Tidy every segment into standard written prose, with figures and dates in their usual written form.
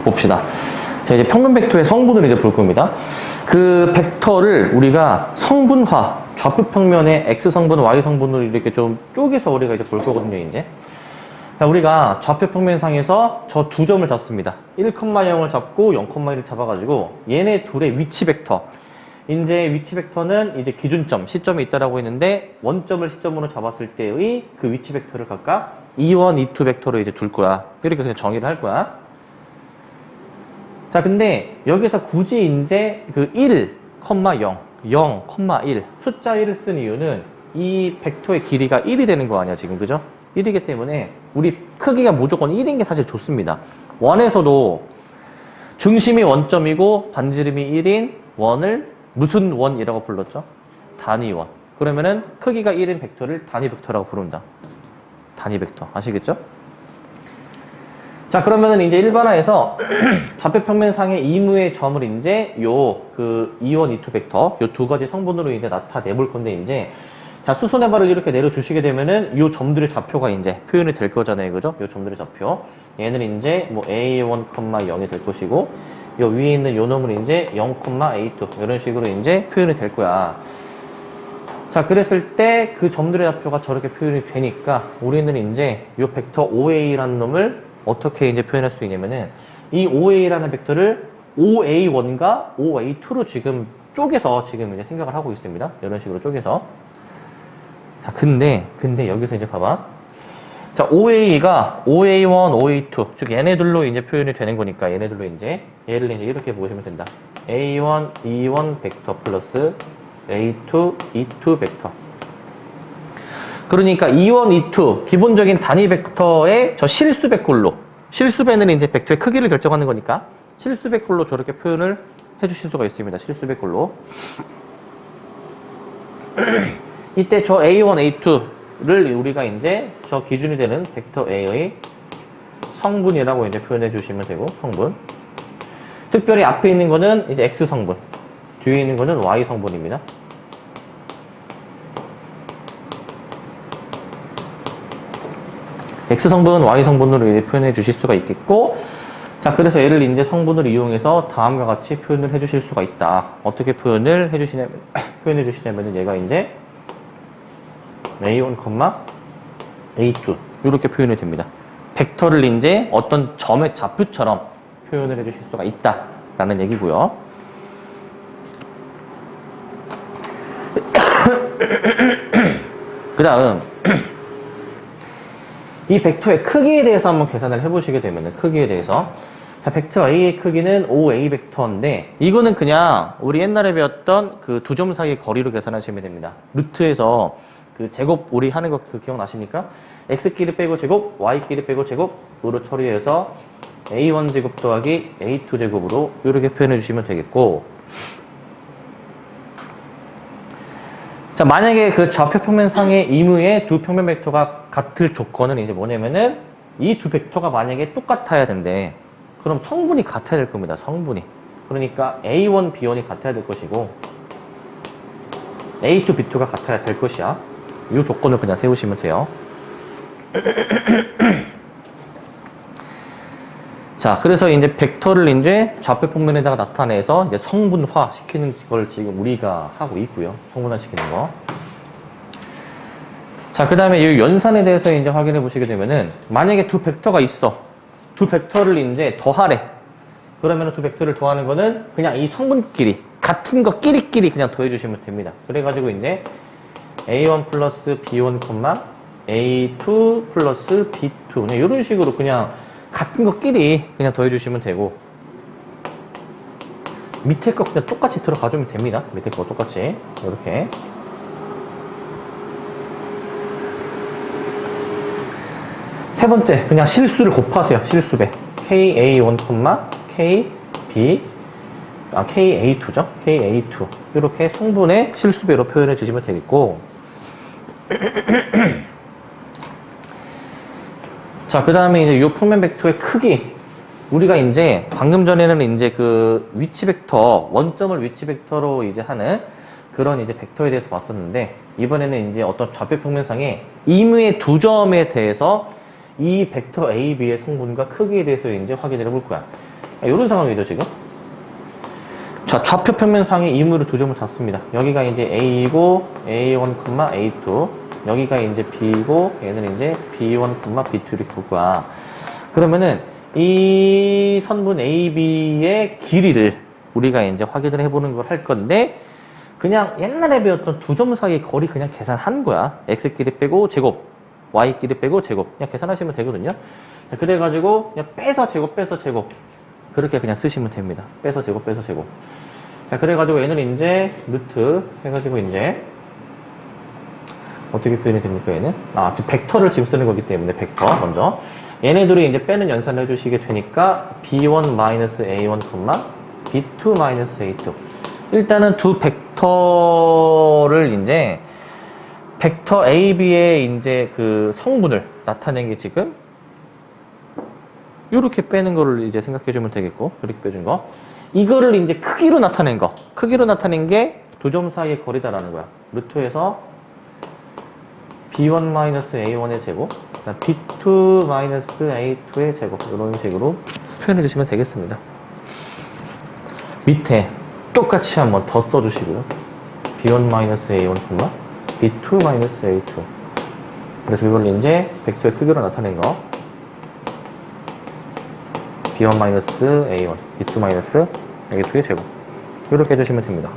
봅시다. 자, 이제 평면 벡터의 성분을 이제 볼 겁니다. 그 벡터를 우리가 성분화, 좌표 평면의 x 성분, y 성분으로 이렇게 좀 쪼개서 우리가 이제 볼 거거든요, 이제. 자, 우리가 좌표 평면상에서 저 두 점을 잡습니다. 1,0을 잡고 0,1을 잡아가지고 얘네 둘의 위치 벡터. 이제 위치 벡터는 이제 기준점, 시점이 있다라고 했는데 원점을 시점으로 잡았을 때의 그 위치 벡터를 각각 2원, 2, 2 벡터로 이제 둘 거야. 이렇게 그냥 정의를 할 거야. 자, 근데 여기서 굳이 이제 그 1, 0, 0, 1 숫자 1을 쓴 이유는 이 벡터의 길이가 1이 되는 거 아니야, 지금. 그죠? 1이기 때문에 우리 크기가 무조건 1인 게 사실 좋습니다. 원에서도 중심이 원점이고 반지름이 1인 원을 무슨 원이라고 불렀죠? 단위 원. 그러면은 크기가 1인 벡터를 단위 벡터라고 부른다. 단위 벡터. 아시겠죠? 자, 그러면은 이제 일반화해서 좌표 평면상의 이무의 점을 이제 그 2원, 2투 벡터, 요 두 가지 성분으로 이제 나타내 볼 건데, 이제 자, 수선의 발을 이렇게 내려주시게 되면은 요 점들의 좌표가 이제 표현이 될 거잖아요. 그죠? 요 점들의 좌표. 얘는 이제 뭐 A1, 0이 될 것이고, 요 위에 있는 요 놈은 이제 0, A2 이런 식으로 이제 표현이 될 거야. 자, 그랬을 때 그 점들의 좌표가 저렇게 표현이 되니까 우리는 이제 요 벡터 OA라는 놈을 어떻게 이제 표현할 수 있냐면은 이 OA라는 벡터를 OA1과 OA2로 지금 쪼개서 지금 이제 생각을 하고 있습니다. 이런 식으로 쪼개서. 자, 근데 여기서 이제 봐봐. 자, OA가 OA1, OA2, 즉 얘네들로 이제 표현이 되는 거니까 얘네들로 이제 얘를 이제 이렇게 보시면 된다. A1, E1 벡터 플러스 A2, E2 벡터. 그러니까 E1, E2 기본적인 단위 벡터의 저 실수배 꼴로, 실수배는 이제 벡터의 크기를 결정하는 거니까 실수배 꼴로 저렇게 표현을 해주실 수가 있습니다. 실수배 꼴로. 이때 저 A1, A2를 우리가 이제 저 기준이 되는 벡터 A의 성분이라고 이제 표현해 주시면 되고, 성분. 특별히 앞에 있는 거는 이제 X 성분, 뒤에 있는 거는 Y 성분입니다. X 성분, Y 성분으로 이제 표현해 주실 수가 있겠고, 자, 그래서 얘를 이제 성분을 이용해서 다음과 같이 표현을 해 주실 수가 있다. 어떻게 표현해 주시냐면은 얘가 이제 A1, A2 이렇게 표현이 됩니다. 벡터를 이제 어떤 점의 좌표처럼 표현을 해주실 수가 있다라는 얘기고요. 그 다음 이 벡터의 크기에 대해서 한번 계산을 해보시게 되면은, 크기에 대해서, 자, 벡터 A의 크기는 OA 벡터인데 이거는 그냥 우리 옛날에 배웠던 그 두 점 사이의 거리로 계산하시면 됩니다. 루트에서 그 제곱 우리 하는 거 그 기억나십니까? x끼리 빼고 제곱, y끼리 빼고 제곱으로 처리해서 a1 제곱 더하기 a2 제곱으로 이렇게 표현해 주시면 되겠고, 자, 만약에 그 좌표 평면상의 이무의 두 평면 벡터가 같을 조건은 이제 뭐냐면은 이 두 벡터가 만약에 똑같아야 된대. 그럼 성분이 같아야 될 겁니다. 성분이. 그러니까 A1, B1이 같아야 될 것이고 A2, B2가 같아야 될 것이야. 이 조건을 그냥 세우시면 돼요. 자, 그래서 이제 벡터를 이제 좌표 평면에다가 나타내서 이제 성분화 시키는 걸 지금 우리가 하고 있고요. 성분화 시키는 거. 자, 그 다음에 이 연산에 대해서 이제 확인해 보시게 되면은, 만약에 두 벡터가 있어. 두 벡터를 이제 더하래. 그러면 두 벡터를 더하는 거는 그냥 이 성분끼리, 같은 거 끼리끼리 그냥 더해주시면 됩니다. 그래가지고 이제 A1 플러스 B1, A2 플러스 B2. 그냥 이런 식으로 그냥 같은 거 끼리 그냥 더해주시면 되고, 밑에 거 그냥 똑같이 들어가주면 됩니다. 밑에 거 똑같이. 이렇게. 세 번째, 그냥 실수를 곱하세요. 실수배. KA1, KA2죠? KA2. 이렇게 성분의 실수배로 표현해 주시면 되겠고, 자, 그 다음에 이제 이 평면 벡터의 크기. 우리가 이제 방금 전에는 이제 그 위치 벡터, 원점을 위치 벡터로 이제 하는 그런 이제 벡터에 대해서 봤었는데, 이번에는 이제 어떤 좌표 평면상의 임의 두 점에 대해서 이 벡터 A, B의 성분과 크기에 대해서 이제 확인을 해볼 거야. 이런 상황이죠, 지금. 자, 좌표 평면상에 임의로 두 점을 잡습니다. 여기가 이제 A이고, A1, A2. 여기가 이제 B이고, 얘는 이제 B1, B2 이렇게 볼 거야. 그러면은, 이 선분 AB의 길이를 우리가 이제 확인을 해보는 걸 할 건데, 그냥 옛날에 배웠던 두 점 사이의 거리 그냥 계산한 거야. X끼리 빼고 제곱, Y끼리 빼고 제곱. 그냥 계산하시면 되거든요. 그래가지고, 그냥 빼서 제곱, 빼서 제곱. 그렇게 그냥 쓰시면 됩니다. 빼서 제곱, 빼서 제곱. 자, 그래가지고 얘는 이제 루트 해가지고 이제 어떻게 표현이 됩니까, 얘는? 지금 벡터를 지금 쓰는 거기 때문에 벡터 먼저. 얘네들이 이제 빼는 연산을 해주시게 되니까 B1-A1, B2-A2. 일단은 두 벡터를 이제 벡터 AB의 이제 그 성분을 나타낸 게 지금 이렇게 빼는 거를 이제 생각해 주면 되겠고, 이렇게 빼준 거. 이거를 이제 크기로 나타낸 거. 크기로 나타낸 게 두 점 사이의 거리다라는 거야. 루트에서 B1-A1의 제곱, B2-A2의 제곱. 이런 식으로 표현해 주시면 되겠습니다. 밑에 똑같이 한번 더 써주시고요. B1-A1, B2-A2. 그래서 이걸 이제 벡터의 크기로 나타낸 거. B1-A1, B2-A2의 제곱. 이렇게 해주시면 됩니다.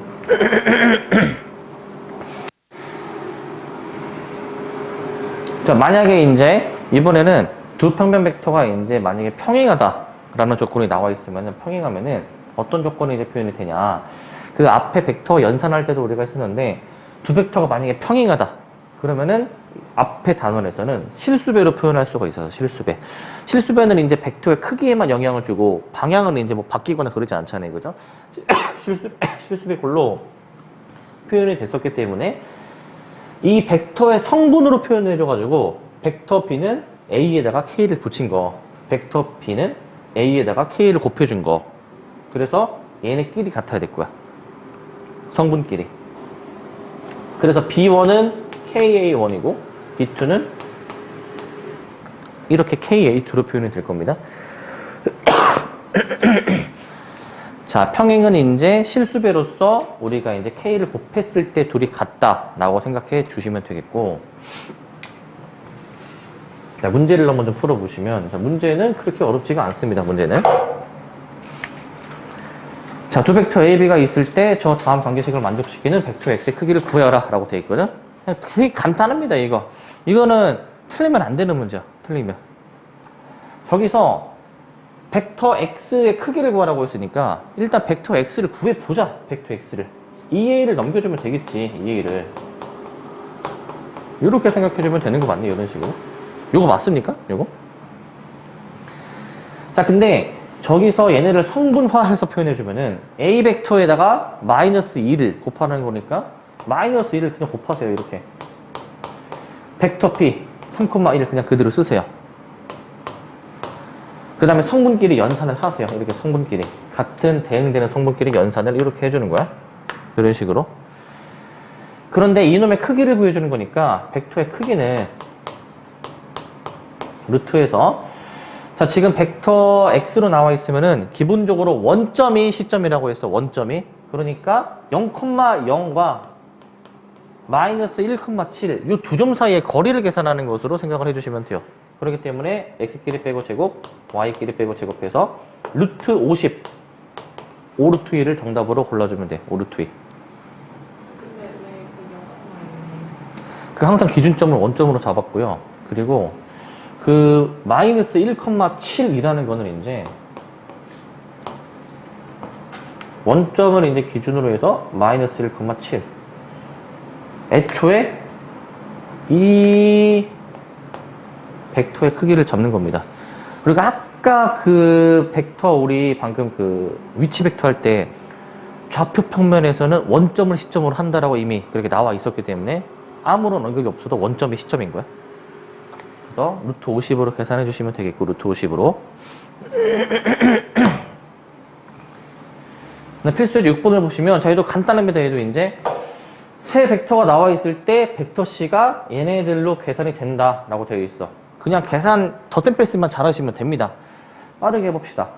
자, 만약에 이제 이번에는 두 평면 벡터가 이제 만약에 평행하다라는 조건이 나와 있으면 평행하면은 어떤 조건이 이제 표현이 되냐. 그 앞에 벡터 연산할 때도 우리가 했었는데 두 벡터가 만약에 평행하다. 그러면은 앞에 단원에서는 실수배로 표현할 수가 있어서 실수배. 실수배는 이제 벡터의 크기에만 영향을 주고 방향은 이제 뭐 바뀌거나 그러지 않잖아요. 그죠? 실수배 골로 표현이 됐었기 때문에 이 벡터의 성분으로 표현을 해줘가지고 벡터 B는 A에다가 K를 붙인 거. 벡터 B는 A에다가 K를 곱해준 거. 그래서 얘네끼리 같아야 될 거야. 성분끼리. 그래서 B1은 KA1이고 B2는 이렇게 KA2로 표현이 될 겁니다. 자, 평행은 이제 실수배로서 우리가 이제 K를 곱했을 때 둘이 같다라고 생각해 주시면 되겠고, 자, 문제를 한번 좀 풀어보시면, 자, 문제는 그렇게 어렵지가 않습니다. 문제는. 자, 두 벡터 A, B가 있을 때 저 다음 관계식을 만족시키는 벡터 X의 크기를 구해라 라고 되어 있거든. 되게 간단합니다, 이거. 이거는 틀리면 안 되는 문제야. 틀리면. 저기서 벡터 X의 크기를 구하라고 했으니까 일단 벡터 X를 구해보자. 벡터 X를. 2A를 넘겨주면 되겠지. 2A를. 이렇게 생각해주면 되는 거 맞네. 이런 식으로. 요거 맞습니까? 요거? 자, 근데 저기서 얘네를 성분화해서 표현해주면은 A 벡터에다가 마이너스 2를 곱하는 거니까 마이너스 1을 그냥 곱하세요. 이렇게. 벡터 P 3,1 그냥 그대로 쓰세요. 그 다음에 성분끼리 연산을 하세요. 이렇게 성분끼리. 같은 대응되는 성분끼리 연산을 이렇게 해주는 거야. 이런 식으로. 그런데 이놈의 크기를 구해주는 거니까 벡터의 크기는 루트에서, 자, 지금 벡터 X로 나와 있으면은 기본적으로 원점이 시점이라고 했어. 원점이. 그러니까 0,0과 마이너스 1,7 이 두 점 사이의 거리를 계산하는 것으로 생각을 해주시면 돼요. 그렇기 때문에 x끼리 빼고 제곱, y끼리 빼고 제곱해서 루트 50 5루트 2를 정답으로 골라주면 돼. 5루트 2. 근데 왜 그 0,1? 그 항상 기준점을 원점으로 잡았고요. 그리고 그 마이너스 1,7이라는 거는 이제 원점을 이제 기준으로 해서 마이너스 1,7 애초에 이 벡터의 크기를 잡는 겁니다. 그리고 아까 그 벡터 우리 방금 그 위치 벡터 할 때 좌표 평면에서는 원점을 시점으로 한다라고 이미 그렇게 나와 있었기 때문에 아무런 언급이 없어도 원점이 시점인 거야. 그래서 루트 50으로 계산해 주시면 되겠고, 루트 50으로. 필수의 6번을 보시면 저희도 간단합니다. 얘도 이제 세 벡터가 나와 있을 때 벡터 C가 얘네들로 계산이 된다라고 되어 있어. 그냥 계산 덧셈 뺄셈만 잘 하시면 됩니다. 빠르게 해봅시다.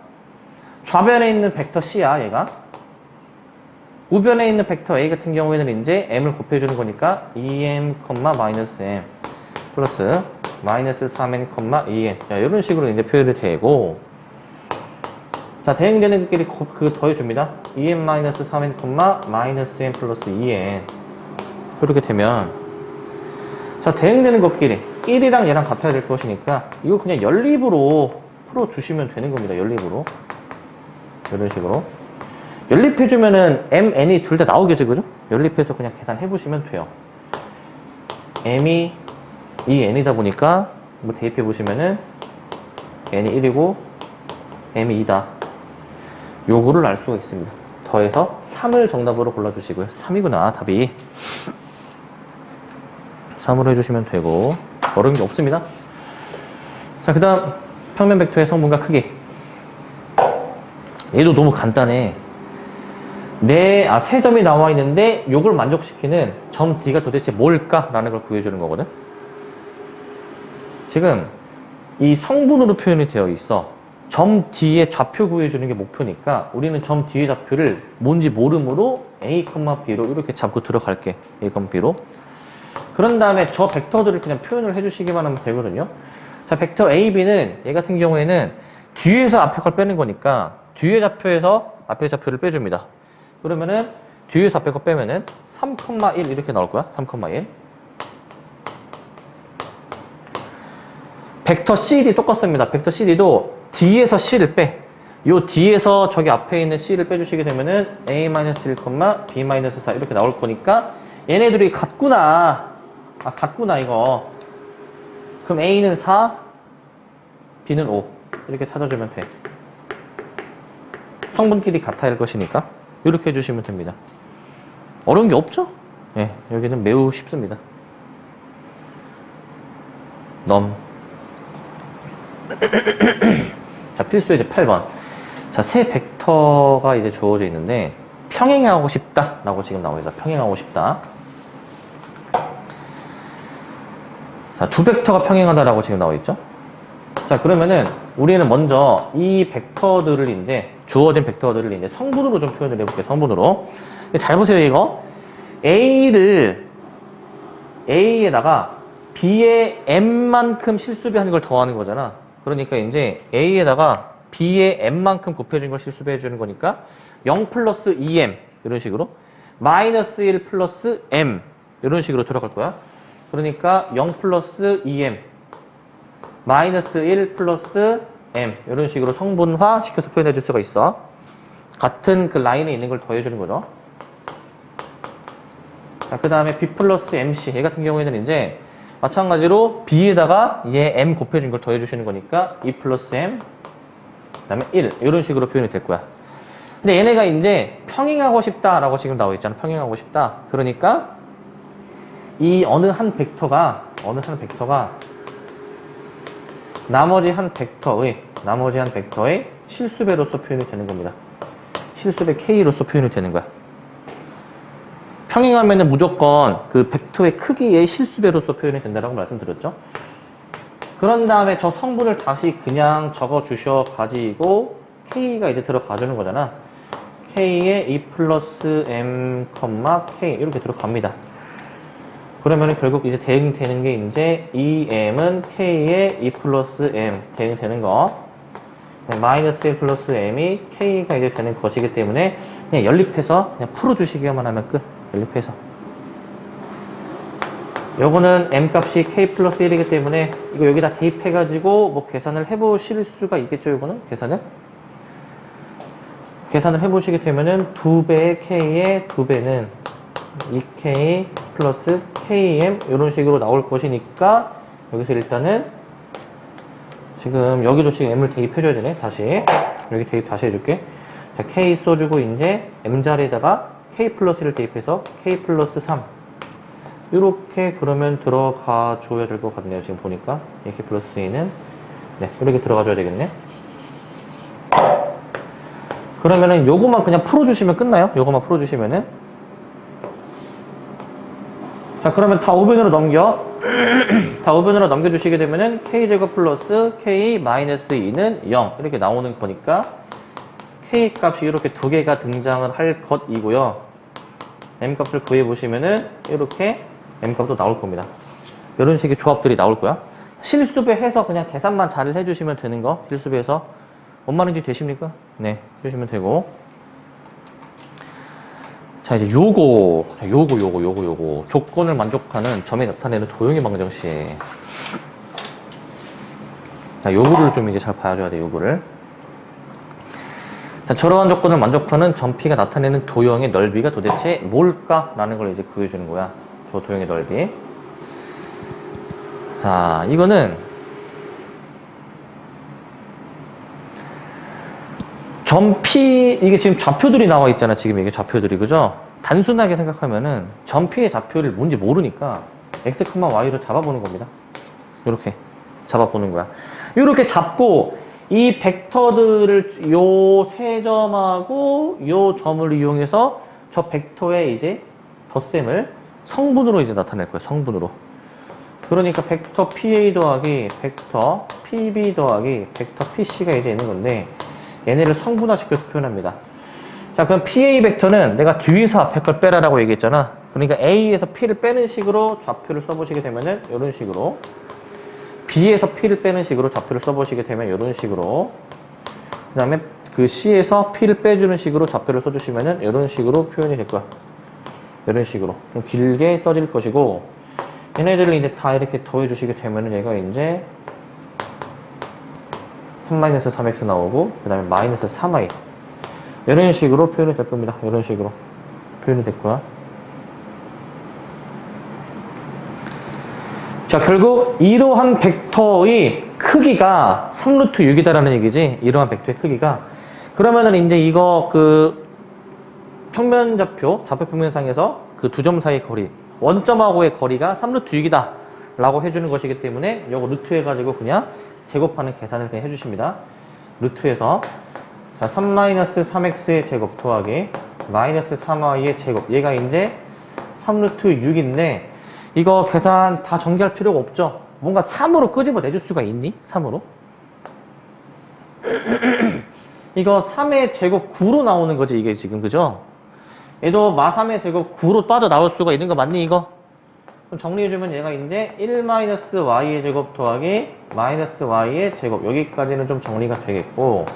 좌변에 있는 벡터 C야, 얘가. 우변에 있는 벡터 A 같은 경우에는 이제 M을 곱해주는 거니까 2M, -M 플러스 마이너스 3N, 2N. 자, 이런 식으로 이제 표현이 되고. 자, 대응되는 것끼리 더해줍니다. 2M-3N, 마이너스 N 플러스 2N. 이렇게 되면, 자, 대응되는 것끼리 1이랑 얘랑 같아야 될 것이니까, 이거 그냥 연립으로 풀어주시면 되는 겁니다. 연립으로. 이런 식으로. 연립해주면은 M, N이 둘 다 나오겠죠, 그죠? 연립해서 그냥 계산해보시면 돼요. M이 2N이다 보니까, 뭐 대입해보시면은, N이 1이고, M이 2다. 요거를 알 수가 있습니다. 더해서 3을 정답으로 골라주시고요. 3이구나, 답이. 3으로 해주시면 되고, 어려운 게 없습니다. 자, 그 다음, 평면 벡터의 성분과 크기. 얘도 너무 간단해. 세 점이 나와 있는데, 요걸 만족시키는 점 D가 도대체 뭘까? 라는 걸 구해주는 거거든. 지금, 이 성분으로 표현이 되어 있어. 점 D의 좌표 구해주는 게 목표니까 우리는 점 D의 좌표를 뭔지 모르므로 A, B로 이렇게 잡고 들어갈게. A, B로. 그런 다음에 저 벡터들을 그냥 표현을 해주시기만 하면 되거든요. 자, 벡터 A, B는 얘 같은 경우에는 뒤에서 앞에 걸 빼는 거니까 뒤의 좌표에서 앞의 좌표를 빼줍니다. 그러면은 뒤에서 앞에 거 빼면은 3,1 이렇게 나올 거야. 3,1. 벡터 CD 똑같습니다. 벡터 CD도 D에서 C를 빼. 요 D에서 저기 앞에 있는 C를 빼주시게 되면은 A-1, B-4 이렇게 나올 거니까 얘네들이 같구나. 같구나 이거. 그럼 A는 4, B는 5 이렇게 찾아주면 돼. 성분끼리 같아야 할 것이니까 이렇게 해주시면 됩니다. 어려운 게 없죠? 예, 여기는 매우 쉽습니다. 자, 필수 이제 8번. 자, 세 벡터가 이제 주어져 있는데, 평행하고 싶다. 라고 지금 나와 있어. 평행하고 싶다. 자, 두 벡터가 평행하다라고 지금 나와 있죠? 자, 그러면은, 우리는 먼저 이 벡터들을 이제, 주어진 벡터들을 이제 성분으로 좀 표현을 해볼게요. 성분으로. 잘 보세요, 이거. A에다가 B의 M만큼 실수배 하는 걸 더하는 거잖아. 그러니까 이제 A에다가 B의 M만큼 곱해준 걸 실수배 해주는 거니까 0 플러스 2M 이런 식으로 마이너스 1 플러스 M 이런 식으로 들어갈 거야. 그러니까 0 플러스 2M 마이너스 1 플러스 M 이런 식으로 성분화 시켜서 표현해 줄 수가 있어. 같은 그 라인에 있는 걸 더해주는 거죠. 자, 그 다음에 B 플러스 MC 얘 같은 경우에는 이제 마찬가지로 B에다가 얘 M 곱해준 걸 더해주시는 거니까 2 플러스 M 그 다음에 1 이런 식으로 표현이 될 거야. 근데 얘네가 이제 평행하고 싶다라고 지금 나와 있잖아. 평행하고 싶다. 그러니까 이 어느 한 벡터가 나머지 한 벡터의 실수배로서 표현이 되는 겁니다. 실수배 K로서 표현이 되는 거야. 평행하면은 무조건 그 벡터의 크기의 실수배로서 표현이 된다라고 말씀드렸죠. 그런 다음에 저 성분을 다시 그냥 적어 주셔 가지고 K가 이제 들어가 주는 거잖아. K에 2 플러스 M, K 이렇게 들어갑니다. 그러면은 결국 이제 대응되는 게 이제 2M은 K에 2 플러스 M 대응되는 거. 마이너스 1 플러스 M이 K가 이제 되는 것이기 때문에 그냥 연립해서 그냥 풀어주시기만 하면 끝. 연립해서. 요거는 M 값이 K 플러스 1이기 때문에 이거 여기다 대입해가지고 뭐 계산을 해보실 수가 있겠죠, 요거는? 계산을 해보시게 되면은 2배의 K의 2배는 2K 플러스 KM 이런 식으로 나올 것이니까 여기서 일단은 지금 여기도 지금 M을 대입해줘야 되네. 다시 여기 대입 다시 해줄게. 자, K 써주고 이제 M 자리에다가 K 플러스 1을 대입해서 K 플러스 3 이렇게 그러면 들어가 줘야 될 것 같네요. 지금 보니까 K 플러스 2는 네 이렇게 들어가 줘야 되겠네. 그러면은 요거만 그냥 풀어주시면 끝나요. 요거만 풀어주시면은 자, 그러면 다 우변으로 넘겨. 다 우변으로 넘겨주시게 되면은 K제곱 플러스 K 마이너스 2는 0 이렇게 나오는 거니까 K 값이 이렇게 두 개가 등장을 할 것이고요. M 값을 구해 보시면은 이렇게 M 값도 나올 겁니다. 이런 식의 조합들이 나올 거야. 실수배해서 그냥 계산만 잘 해주시면 되는 거. 실수배해서 원만인지 되십니까? 네, 해주시면 되고. 자, 이제 요거 조건을 만족하는 점에 나타내는 도형의 방정식. 자, 요거를 좀 이제 잘 봐줘야 돼, 요거를. 자, 저러한 조건을 만족하는 점 P가 나타내는 도형의 넓이가 도대체 뭘까? 라는 걸 이제 구해주는 거야. 저 도형의 넓이. 자, 이거는 점 P, 이게 지금 좌표들이 나와 있잖아. 지금 이게 좌표들이, 그죠? 단순하게 생각하면은 점 P의 좌표를 뭔지 모르니까 X, Y로 잡아보는 겁니다. 이렇게 잡아보는 거야. 이렇게 잡고 이 벡터들을 요 세 점하고 요 점을 이용해서 저 벡터의 이제 덧셈을 성분으로 이제 나타낼 거예요. 성분으로. 그러니까 벡터 PA 더하기 벡터 PB 더하기 벡터 PC가 이제 있는 건데 얘네를 성분화시켜서 표현합니다. 자, 그럼 PA 벡터는 내가 뒤에서 앞에 걸 빼라라고 얘기했잖아. 그러니까 A에서 P를 빼는 식으로 좌표를 써보시게 되면은 이런 식으로, B에서 P를 빼는 식으로 좌표를 써보시게 되면 이런 식으로, 그 다음에 그 C에서 P를 빼주는 식으로 좌표를 써주시면은 이런 식으로 표현이 될 거야. 이런 식으로 좀 길게 써질 것이고, 얘네들을 이제 다 이렇게 더해주시게 되면은 얘가 이제 3-3x 나오고, 그 다음에 마이너스 3y. 이런 식으로 표현이 될 겁니다. 이런 식으로 표현이 될 거야. 자, 결국 이러한 벡터의 크기가 3루트 6이다라는 얘기지. 이러한 벡터의 크기가. 그러면은 이제 이거 그 평면 좌표 평면상에서 그 두 점 사이의 거리, 원점하고의 거리가 3루트 6이다 라고 해주는 것이기 때문에 요거 루트 해가지고 그냥 제곱하는 계산을 그냥 해주십니다. 루트에서 자, 3-3x의 제곱 더하기 마이너스 3y의 제곱, 얘가 이제 3루트 6인데 이거 계산 다 전개할 필요가 없죠. 뭔가 3으로 끄집어 내줄 수가 있니? 3으로? 이거 3의 제곱 9로 나오는 거지, 이게 지금, 그죠? 얘도 마 3의 제곱 9로 빠져나올 수가 있는 거 맞니, 이거? 그럼 정리해주면 얘가 이제 1-y의 제곱 더하기 마이너스 y의 제곱, 여기까지는 좀 정리가 되겠고,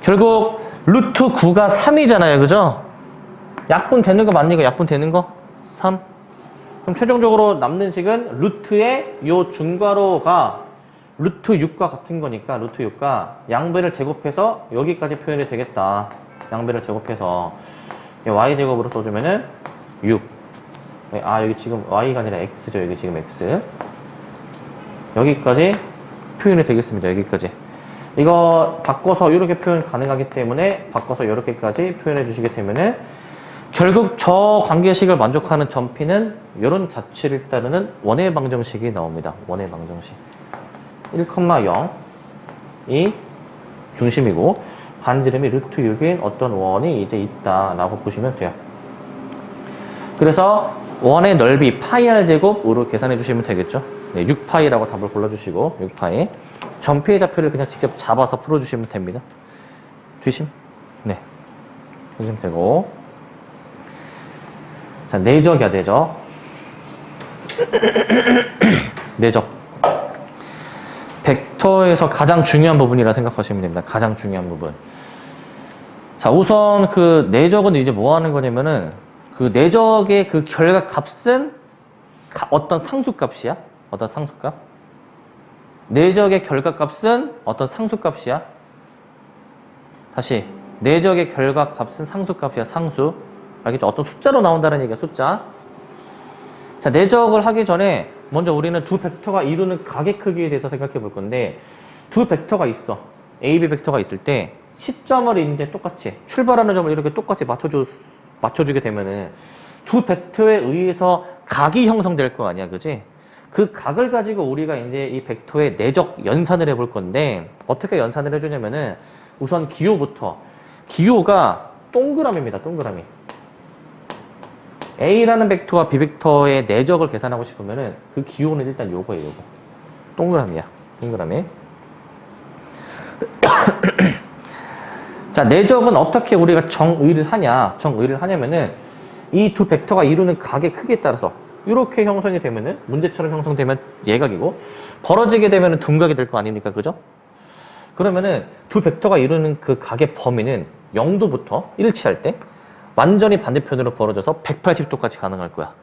결국 루트 9가 3이잖아요, 그죠? 약분 되는 거 맞니, 이거? 약분 되는 거? 3. 그럼 최종적으로 남는 식은 루트의 요 중괄호가 루트 6과 같은 거니까 루트 6과 양배를 제곱해서 여기까지 표현이 되겠다. 양배를 제곱해서 y제곱으로 써주면은 6. 아, 여기 지금 y가 아니라 x죠. 여기 지금 x. 여기까지 표현이 되겠습니다. 여기까지. 이거 바꿔서 이렇게 표현 가능하기 때문에 바꿔서 이렇게까지 표현해 주시게 되면은 결국 저 관계식을 만족하는 점 P는 이런 자취를 따르는 원의 방정식이 나옵니다. 원의 방정식. 1,0이 중심이고 반지름이 루트 6인 어떤 원이 이제 있다라고 보시면 돼요. 그래서 원의 넓이 파이 r 제곱으로 계산해 주시면 되겠죠. 네, 6파이라고 답을 골라주시고 6파이. 점 P의 좌표를 그냥 직접 잡아서 풀어주시면 됩니다. 되심? 네. 되시면 되고. 자, 내적이야, 내적. 내적. 벡터에서 가장 중요한 부분이라 생각하시면 됩니다. 가장 중요한 부분. 자, 우선 그 내적은 이제 뭐 하는 거냐면은 그 내적의 그 결과값은 어떤 상수값이야? 어떤 상수값? 내적의 결과값은 어떤 상수값이야? 다시. 내적의 결과값은 상수값이야, 상수. 알겠죠? 어떤 숫자로 나온다는 얘기야, 숫자. 자, 내적을 하기 전에 먼저 우리는 두 벡터가 이루는 각의 크기에 대해서 생각해 볼 건데, 두 벡터가 있어. A, B 벡터가 있을 때 시점을 이제 똑같이 출발하는 점을 이렇게 똑같이 맞춰주게 되면은 두 벡터에 의해서 각이 형성될 거 아니야, 그지? 그 각을 가지고 우리가 이제 이 벡터의 내적 연산을 해볼 건데, 어떻게 연산을 해주냐면은 우선 기호부터. 기호가 동그라미입니다, 동그라미. A라는 벡터와 B 벡터의 내적을 계산하고 싶으면은 그 기호는 일단 요거예요, 요거. 동그라미야, 동그라미. 자, 내적은 어떻게 우리가 정의를 하냐? 정의를 하냐면은 이 두 벡터가 이루는 각의 크기에 따라서 이렇게 형성이 되면은 문제처럼 형성되면 예각이고 벌어지게 되면은 둔각이 될 거 아닙니까? 그죠? 그러면은 두 벡터가 이루는 그 각의 범위는 0도부터 일치할 때 완전히 반대편으로 벌어져서 180도까지 가능할 거야.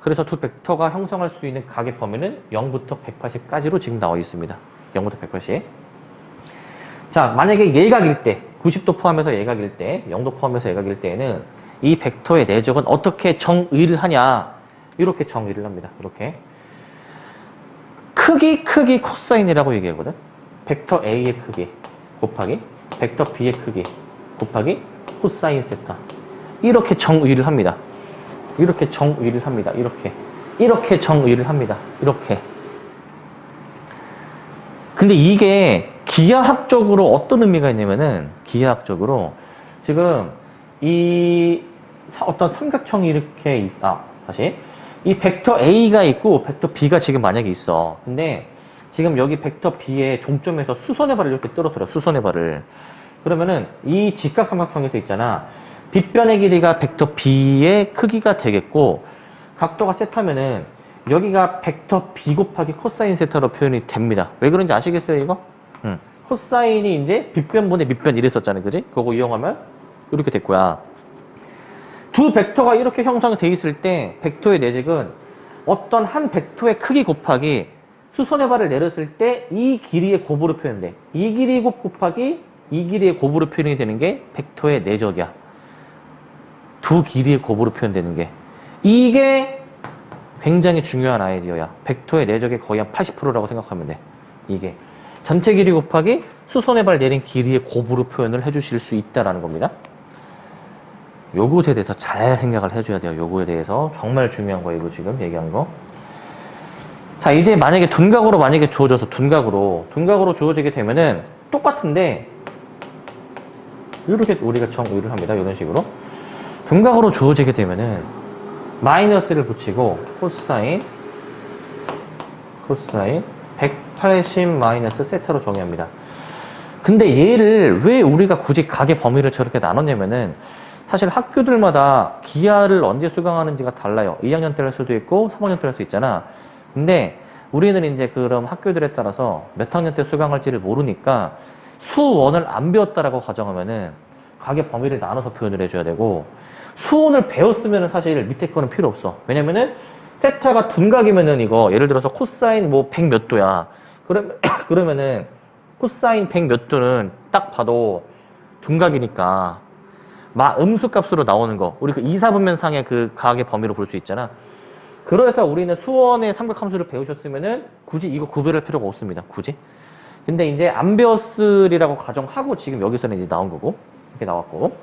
그래서 두 벡터가 형성할 수 있는 각의 범위는 0부터 180까지로 지금 나와 있습니다. 0부터 180. 자, 만약에 예각일 때, 90도 포함해서 예각일 때, 0도 포함해서 예각일 때에는 이 벡터의 내적은 어떻게 정의를 하냐? 이렇게 정의를 합니다. 이렇게. 크기 코사인이라고 얘기하거든. 벡터 A의 크기 곱하기 벡터 B의 크기 곱하기 코사인 세타. 이렇게 정의를 합니다. 이렇게 정의를 합니다. 이렇게 정의를 합니다. 이렇게. 근데 이게 기하학적으로 어떤 의미가 있냐면은 기하학적으로 지금 이 어떤 삼각형이 이렇게 다시 이 벡터 A가 있고 벡터 B가 지금 만약에 있어. 근데 지금 여기 벡터 B의 종점에서 수선의 발을 이렇게 떨어뜨려. 수선의 발을. 그러면은 이 직각삼각형에서 있잖아. 빗변의 길이가 벡터 B의 크기가 되겠고 각도가 세타면은 여기가 벡터 B 곱하기 코사인 세타로 표현이 됩니다. 왜 그런지 아시겠어요, 이거? 코사인이 이제 빗변분의 밑변 이랬었잖아요. 그지? 그거 이용하면 이렇게 됐고요. 두 벡터가 이렇게 형성이 돼 있을 때 벡터의 내적은 어떤 한 벡터의 크기 곱하기 수선의 발을 내렸을 때 이 길이의 곱으로 표현돼. 이 길이의 곱 곱하기 이 길이의 곱으로 표현이 되는 게 벡터의 내적이야. 두 길이의 곱으로 표현되는 게. 이게 굉장히 중요한 아이디어야. 벡터의 내적의 거의 한 80%라고 생각하면 돼. 이게. 전체 길이 곱하기 수선의 발 내린 길이의 곱으로 표현을 해주실 수 있다라는 겁니다. 요것에 대해서 잘 생각을 해줘야 돼요. 요거에 대해서. 정말 중요한 거예요. 이거 지금 얘기한 거. 자, 이제 만약에 둔각으로 주어져서 둔각으로 주어지게 되면은 똑같은데 이렇게 우리가 정의를 합니다. 이런 식으로. 둔각으로 주어지게 되면은 마이너스를 붙이고 코사인 180 마이너스 세타로 정의합니다. 근데 얘를 왜 우리가 굳이 각의 범위를 저렇게 나눴냐면은 사실 학교들마다 기하를 언제 수강하는지가 달라요. 2학년 때 할 수도 있고 3학년 때 할 수 있잖아. 근데 우리는 이제 그럼 학교들에 따라서 몇 학년 때 수강할지를 모르니까 수원을 안 배웠다라고 가정하면은 각의 범위를 나눠서 표현을 해줘야 되고 수원을 배웠으면은 사실 밑에 거는 필요 없어. 왜냐면은 세타가 둔각이면은 이거 예를 들어서 코사인 뭐 100 몇 도야. 그러면은 코사인 100 몇 도는 딱 봐도 둔각이니까 음수값으로 나오는 거. 우리 그 2, 4분면상의 그 각의 범위로 볼 수 있잖아. 그래서 우리는 수원의 삼각함수를 배우셨으면은 굳이 이거 구별할 필요가 없습니다. 굳이. 근데 이제 안 배웠으리라고 가정하고 지금 여기서는 이제 나온 거고. 이렇게 나왔고.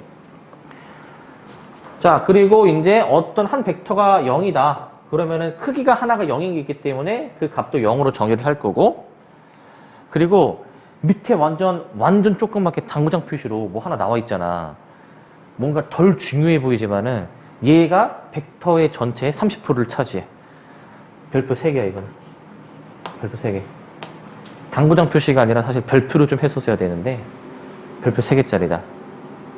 자, 그리고 이제 어떤 한 벡터가 0이다. 그러면은 크기가 하나가 0이기 때문에 그 값도 0으로 정의를 할 거고. 그리고 밑에 완전 조그맣게 당구장 표시로 뭐 하나 나와 있잖아. 뭔가 덜 중요해 보이지만은 얘가 벡터의 전체의 30%를 차지해. 별표 3개야, 이건. 별표 3개. 당구장 표시가 아니라 사실 별표로 좀 했었어야 되는데, 별표 3개짜리다.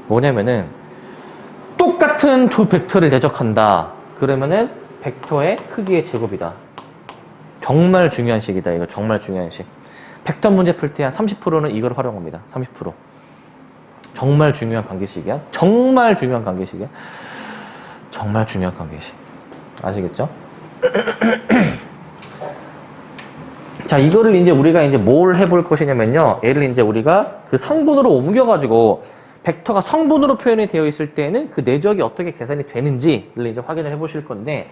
뭐냐면은, 똑같은 두 벡터를 내적한다. 그러면은, 벡터의 크기의 제곱이다. 정말 중요한 식이다, 이거. 정말 중요한 식. 벡터 문제 풀 때 한 30%는 이걸 활용합니다. 30%. 정말 중요한 관계식이야. 정말 중요한 관계식이야. 정말 중요한 관계식. 아시겠죠? 자, 이거를 이제 우리가 이제 뭘 해볼 것이냐면요. 얘를 이제 우리가 그 성분으로 옮겨가지고 벡터가 성분으로 표현이 되어 있을 때는 그 내적이 어떻게 계산이 되는지를 이제 확인을 해보실 건데,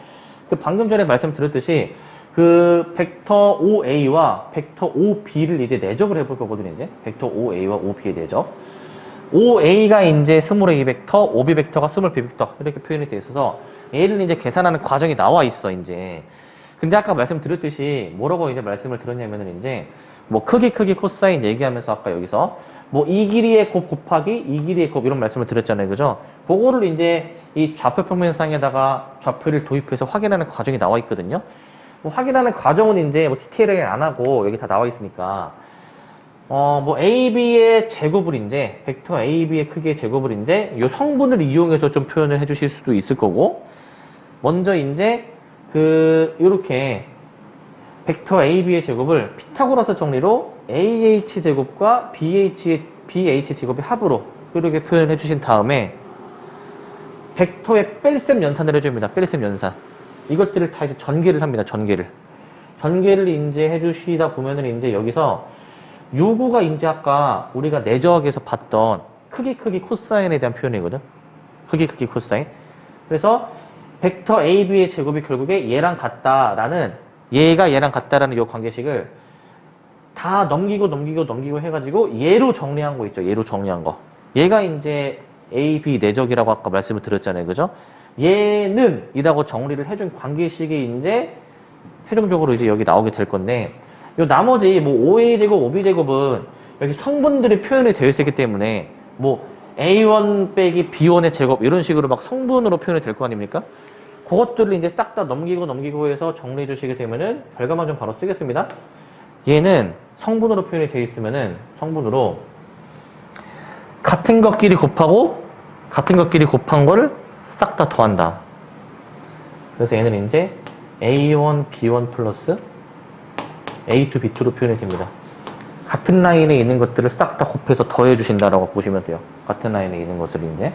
그 방금 전에 말씀드렸듯이 그 벡터 OA와 벡터 OB를 이제 내적을 해볼 거거든요. 이제 벡터 OA와 OB의 내적. OA가 이제 스몰 A 벡터, OB 벡터가 스몰 B 벡터 이렇게 표현이 되어 있어서 얘를 이제 계산하는 과정이 나와 있어 이제. 근데 아까 말씀드렸듯이 뭐라고 이제 말씀을 드렸냐면은 이제 뭐 크기 코사인 얘기하면서 아까 여기서 뭐 이 길이의 곱 곱하기 이 길이의 곱 이런 말씀을 드렸잖아요, 그죠? 그거를 이제 이 좌표 평면상에다가 좌표를 도입해서 확인하는 과정이 나와 있거든요. 뭐 확인하는 과정은 이제 뭐 디테일하게 안 하고 여기 다 나와 있으니까. 뭐 AB의 제곱을 이제 벡터 AB의 크기의 제곱을 이제 이 성분을 이용해서 좀 표현을 해주실 수도 있을 거고, 먼저 이제 요렇게 벡터 AB의 제곱을 피타고라스 정리로 AH 제곱과 BH 제곱의 합으로 이렇게 표현해 주신 다음에 벡터의 뺄셈 연산을 해줍니다. 뺄셈 연산. 이것들을 다 이제 전개를 합니다. 전개를 이제 해주시다 보면은 이제 여기서 요거가 이제 아까 우리가 내적에서 봤던 크기 코사인에 대한 표현이거든. 크기 코사인. 그래서 벡터 AB의 제곱이 결국에 얘랑 같다라는 요 관계식을 다 넘기고 해가지고 얘로 정리한 거 있죠. 얘로 정리한 거. 얘가 이제 AB 내적이라고 아까 말씀을 드렸잖아요. 그죠? 얘는 이라고 정리를 해준 관계식이 이제 최종적으로 이제 여기 나오게 될 건데, 요 나머지 뭐 OA제곱, OB제곱은 여기 성분들이 표현이 되어 있기 때문에 뭐 A1 빼기 B1의 제곱 이런 식으로 막 성분으로 표현이 될 거 아닙니까? 그것들을 이제 싹 다 넘기고 해서 정리해 주시게 되면은 결과만 좀 바로 쓰겠습니다. 얘는 성분으로 표현이 되어 있으면은 성분으로 같은 것끼리 곱한 거를 싹 다 더한다. 그래서 얘는 이제 A1, B1 플러스 A2, B2로 표현이 됩니다. 같은 라인에 있는 것들을 싹 다 곱해서 더해 주신다라고 보시면 돼요. 같은 라인에 있는 것을 이제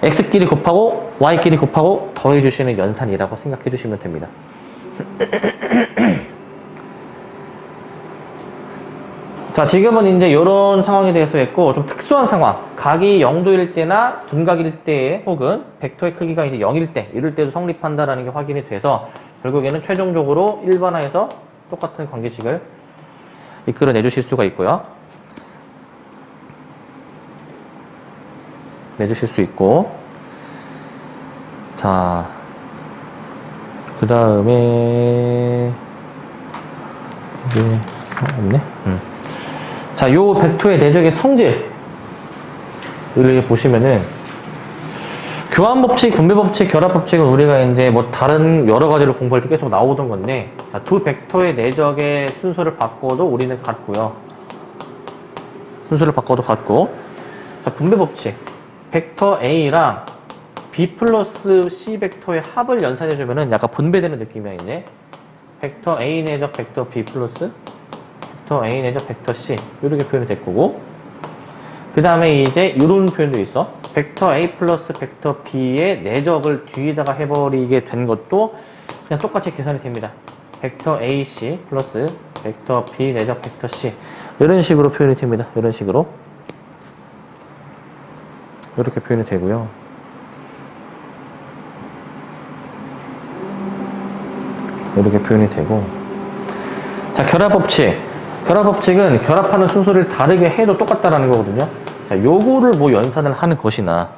X끼리 곱하고 Y끼리 곱하고 더해 주시는 연산이라고 생각해 주시면 됩니다. 자, 지금은 이제 이런 상황에 대해서 했고, 좀 특수한 상황. 각이 0도일 때나 둔각일 때, 혹은 벡터의 크기가 이제 0일 때, 이럴 때도 성립한다라는 게 확인이 돼서, 결국에는 최종적으로 일반화해서 똑같은 관계식을 이끌어내 주실 수가 있고요. 내주실 수 있고. 자, 그 다음에, 이게, 없네? 자, 요 벡터의 내적의 성질을 보시면은, 교환법칙, 분배법칙, 결합법칙은 우리가 이제 뭐 다른 여러 가지를 공부할 때 계속 나오던 건데, 자, 두 벡터의 내적의 순서를 바꿔도 우리는 같고요. 순서를 바꿔도 같고, 자, 분배법칙. 벡터 A랑 B 플러스 C 벡터의 합을 연산해주면은 약간 분배되는 느낌이 있네. 벡터 A 내적 벡터 B 플러스 벡터 A 내적 벡터 C 이렇게 표현이 될 거고, 그 다음에 이제 이런 표현도 있어. 벡터 A 플러스 벡터 B의 내적을 뒤에다가 해버리게 된 것도 그냥 똑같이 계산이 됩니다. 벡터 AC 플러스 벡터 B 내적 벡터 C 이런 식으로 표현이 됩니다. 이런 식으로 이렇게 표현이 되고요. 이렇게 표현이 되고, 자, 결합법칙은 결합하는 순서를 다르게 해도 똑같다라는 거거든요. 자, 요거를 뭐 연산을 하는 것이나,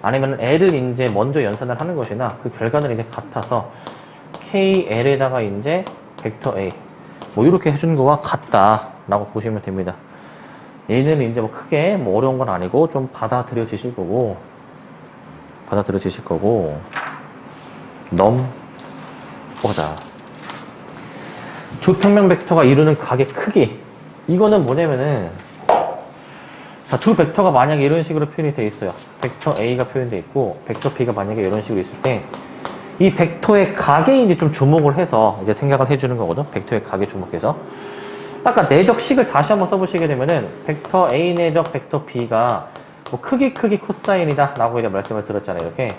아니면 L을 이제 먼저 연산을 하는 것이나, 그 결과는 이제 같아서 KL에다가 이제 벡터 A 뭐 이렇게 해주는 거와 같다라고 보시면 됩니다. 얘는 이제 뭐 크게 뭐 어려운 건 아니고 좀 받아들여지실 거고 넘보자. 두 평면 벡터가 이루는 각의 크기. 이거는 뭐냐면은, 자, 두 벡터가 만약에 이런 식으로 표현이 되어 있어요. 벡터 A가 표현되어 있고 벡터 B가 만약에 이런 식으로 있을 때, 이 벡터의 각에 이제 좀 주목을 해서 이제 생각을 해주는 거거든. 벡터의 각에 주목해서. 아까 내적식을 다시 한번 써보시게 되면은, 벡터 A 내적 벡터 B가 뭐 크기 코사인이다 라고 이제 말씀을 드렸잖아요. 이렇게.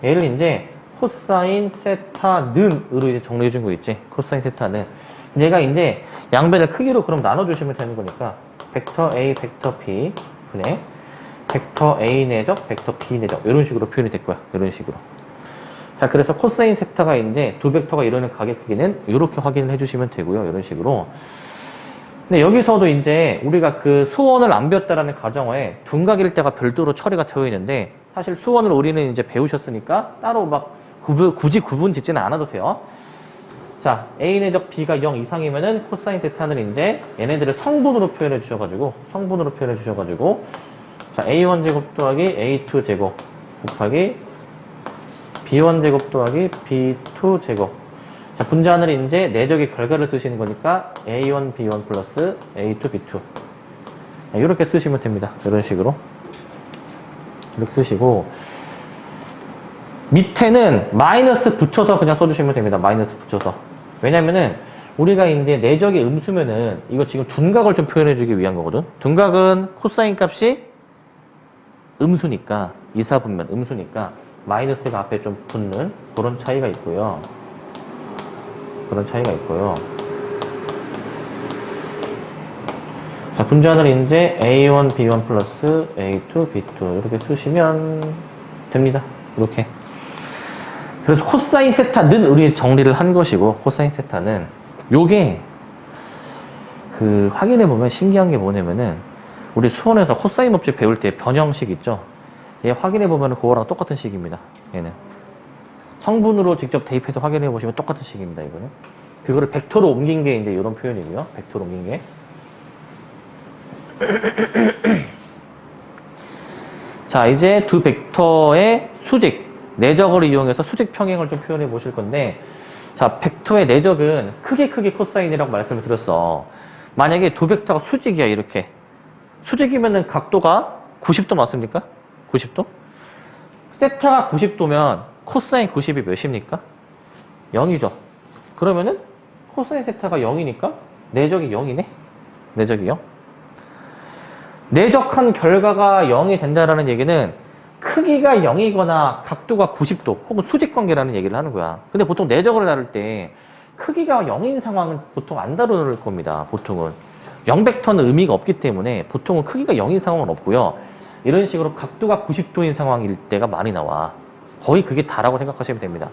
얘를 이제 코사인 세타는으로 이제 정리해 준 거 있지. 코사인 세타는. 얘가 이제 양변을 크기로 그럼 나눠주시면 되는 거니까, 벡터 A, 벡터 B 분의 벡터 A 내적, 벡터 B 내적 이런 식으로 표현이 될 거야. 이런 식으로. 자, 그래서 코사인 세타가 이제 두 벡터가 이루는 각의 크기는 이렇게 확인을 해주시면 되고요. 이런 식으로. 근데 여기서도 이제 우리가 그 수원을 안 배웠다라는 가정하에 둔각일 때가 별도로 처리가 되어 있는데, 사실 수원을 우리는 이제 배우셨으니까 따로 막 굳이 구분 짓지는 않아도 돼요. 자, A 내적 B가 0 이상이면은 코사인 세타는 이제 얘네들을 성분으로 표현해 주셔가지고, 자, A1 제곱 더하기 A2 제곱 곱하기 B1 제곱 더하기 B2 제곱. 자, 분자하늘 이제 내적의 결과를 쓰시는 거니까 A1, B1 플러스 A2, B2. 이렇게 쓰시면 됩니다. 이런 식으로. 이렇게 쓰시고, 밑에는 마이너스 붙여서 그냥 써주시면 됩니다. 마이너스 붙여서. 왜냐면은, 우리가 이제 내적의 음수면은, 이거 지금 둔각을 좀 표현해주기 위한 거거든. 둔각은 코사인 값이 음수니까, 이사분면 음수니까, 마이너스가 앞에 좀 붙는 그런 차이가 있고요. 그런 차이가 있고요. 자, 분자를 이제 A1, B1 플러스 A2, B2 이렇게 쓰시면 됩니다. 이렇게. 그래서 코사인 세타는 우리 정리를 한 것이고, 코사인 세타는 요게 그 확인해보면 신기한 게 뭐냐면은 우리 수원에서 코사인 법칙 배울 때 변형식 있죠? 얘 확인해보면 그거랑 똑같은 식입니다. 얘는. 성분으로 직접 대입해서 확인해 보시면 똑같은 식입니다, 이거는. 그거를 벡터로 옮긴 게 이제 이런 표현이고요. 벡터로 옮긴 게. 자, 이제 두 벡터의 수직, 내적을 이용해서 수직 평행을 좀 표현해 보실 건데, 자, 벡터의 내적은 크게 코사인이라고 말씀을 드렸어. 만약에 두 벡터가 수직이야, 이렇게. 수직이면은 각도가 90도 맞습니까? 90도? 세타가 90도면 코사인 90이 몇입니까? 0이죠. 그러면은 코사인 세타가 0이니까 내적이 0이네? 내적이 0. 내적한 결과가 0이 된다라는 얘기는 크기가 0이거나 각도가 90도 혹은 수직관계라는 얘기를 하는 거야. 근데 보통 내적을 다룰 때 크기가 0인 상황은 보통 안 다룰 겁니다. 보통은. 0벡터는 의미가 없기 때문에 보통은 크기가 0인 상황은 없고요. 이런 식으로 각도가 90도인 상황일 때가 많이 나와. 거의 그게 다라고 생각하시면 됩니다.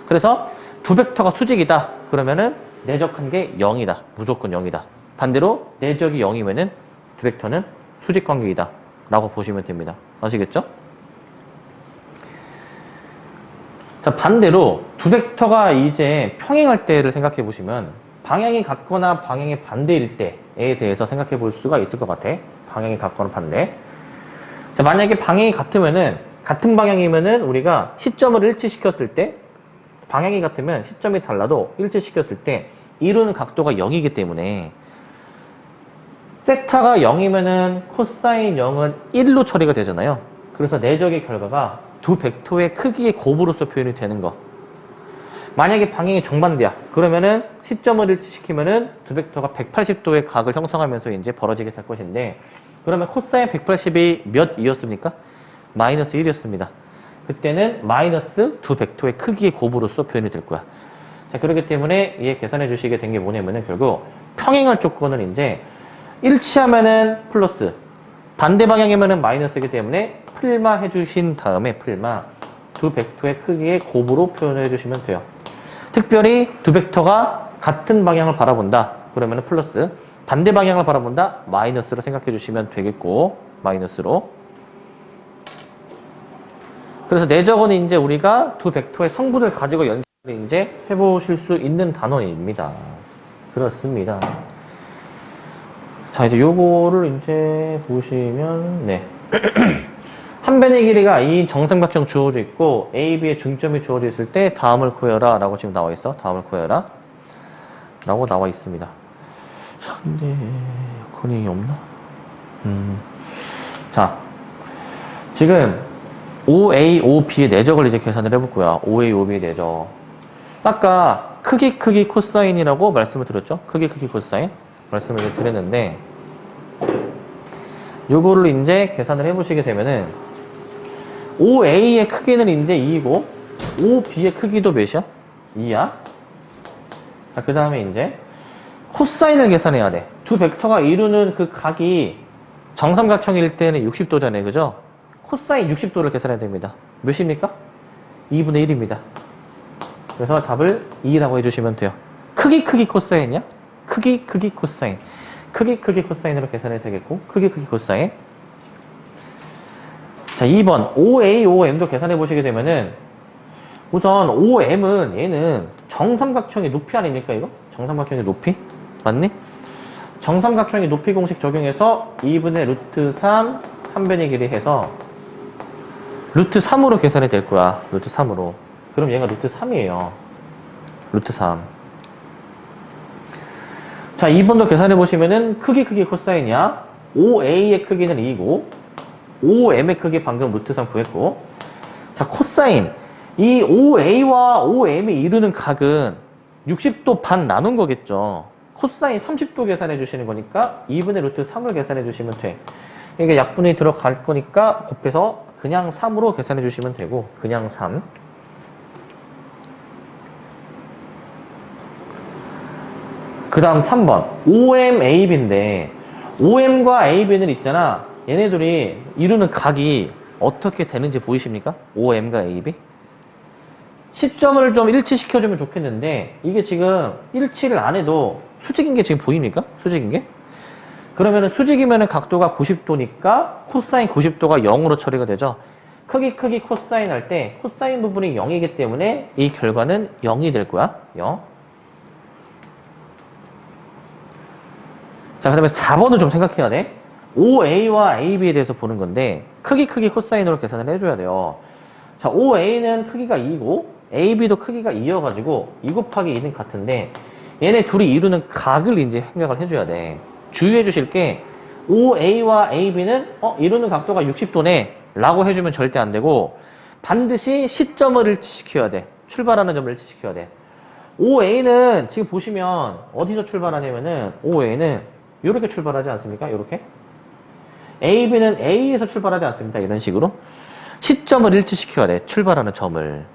그래서 두 벡터가 수직이다. 그러면은 내적한 게 0이다. 무조건 0이다. 반대로 내적이 0이면은 두 벡터는 수직 관계이다. 라고 보시면 됩니다. 아시겠죠? 자, 반대로 두 벡터가 이제 평행할 때를 생각해 보시면 방향이 같거나 방향이 반대일 때에 대해서 생각해 볼 수가 있을 것 같아. 방향이 같거나 반대. 자, 만약에 방향이 같으면은 같은 방향이면은 우리가 시점을 일치시켰을 때 방향이 같으면 시점이 달라도 일치시켰을 때 이루는 각도가 0이기 때문에 세타가 0이면은 코사인 0은 1로 처리가 되잖아요. 그래서 내적의 결과가 두 벡터의 크기의 곱으로서 표현이 되는 거. 만약에 방향이 정반대야. 그러면은 시점을 일치시키면은 두 벡터가 180도의 각을 형성하면서 이제 벌어지게 될 것인데 그러면 코사인 180이 몇이었습니까? 마이너스 1이었습니다. 그때는 마이너스 두 벡터의 크기의 곱으로서 표현이 될 거야. 자, 그렇기 때문에 얘 계산해 주시게 된 게 뭐냐면은 결국 평행할 조건은 이제 일치하면은 플러스, 반대 방향이면은 마이너스이기 때문에 풀마 해주신 다음에 풀마 두 벡터의 크기의 곱으로 표현해 주시면 돼요. 특별히 두 벡터가 같은 방향을 바라본다. 그러면은 플러스, 반대 방향을 바라본다. 마이너스로 생각해 주시면 되겠고, 마이너스로. 그래서 내적은 이제 우리가 두 벡터의 성분을 가지고 연습을 이제 해보실 수 있는 단원입니다. 그렇습니다. 자, 이제 요거를 이제 보시면, 네. 한 변의 길이가 이 정삼각형 주어져 있고, A, B의 중점이 주어져 있을 때 다음을 구해라. 라고 지금 나와 있어. 다음을 구해라. 라고 나와 있습니다. 자, 근데, 에어컨이 없나? 자, 지금, OA, OB의 내적을 이제 계산을 해볼 거야. OA, OB의 내적. 아까 크기 코사인이라고 말씀을 드렸죠? 크기 코사인. 말씀을 이제 드렸는데, 요거를 이제 계산을 해보시게 되면은, OA의 크기는 이제 2이고, OB의 크기도 몇이야? 2야. 자, 그 다음에 이제, 코사인을 계산해야 돼. 두 벡터가 이루는 그 각이 정삼각형일 때는 60도잖아요. 그죠? 코사인 60도를 계산해야 됩니다. 몇입니까? 2분의 1입니다. 그래서 답을 2라고 해주시면 돼요. 크기 코사인이야? 크기 코사인. 크기 코사인으로 계산해도 되겠고, 크기 코사인. 자, 2번. OA, OM도 계산해 보시게 되면은, 우선 OM은 얘는 정삼각형의 높이 아닙니까, 이거? 정삼각형의 높이? 맞니? 정삼각형의 높이 공식 적용해서 2분의 루트 3, 한 변의 길이 해서 루트 3으로 계산이 될 거야. 루트 3으로. 그럼 얘가 루트 3이에요. 루트 3. 자, 2번도 계산해 보시면은 크기 코사인이야. OA의 크기는 2고, OM의 크기 방금 루트 3 구했고, 자, 코사인. 이 OA와 OM이 이루는 각은 60도 반 나눈 거겠죠. 코사인 30도 계산해 주시는 거니까 2분의 루트 3을 계산해 주시면 돼. 이게 약분이 들어갈 거니까 곱해서 그냥 3으로 계산해 주시면 되고, 그냥 3. 그 다음 3번. OMAB인데, OM과 AB는 있잖아. 얘네들이 이루는 각이 어떻게 되는지 보이십니까? OM과 AB? 시점을 좀 일치시켜주면 좋겠는데, 이게 지금 일치를 안 해도 수직인 게 지금 보입니까? 수직인 게? 그러면은 수직이면은 각도가 90도니까 코사인 90도가 0으로 처리가 되죠. 크기 코사인 할 때 코사인 부분이 0이기 때문에 이 결과는 0이 될 거야. 0. 자, 그 다음에 4번은 좀 생각해야 돼. OA와 AB에 대해서 보는 건데, 크기 코사인으로 계산을 해줘야 돼요. 자, OA는 크기가 2고, AB도 크기가 2여가지고, 2 곱하기 2는 같은데, 얘네 둘이 이루는 각을 이제 생각을 해줘야 돼. 주의해 주실 게, OA와 AB는, 이루는 각도가 60도네, 라고 해주면 절대 안 되고, 반드시 시점을 일치시켜야 돼. 출발하는 점을 일치시켜야 돼. OA는 지금 보시면, 어디서 출발하냐면은, OA는 이렇게 출발하지 않습니까? 이렇게. AB는 A에서 출발하지 않습니다. 이런 식으로. 시점을 일치시켜야 돼. 출발하는 점을.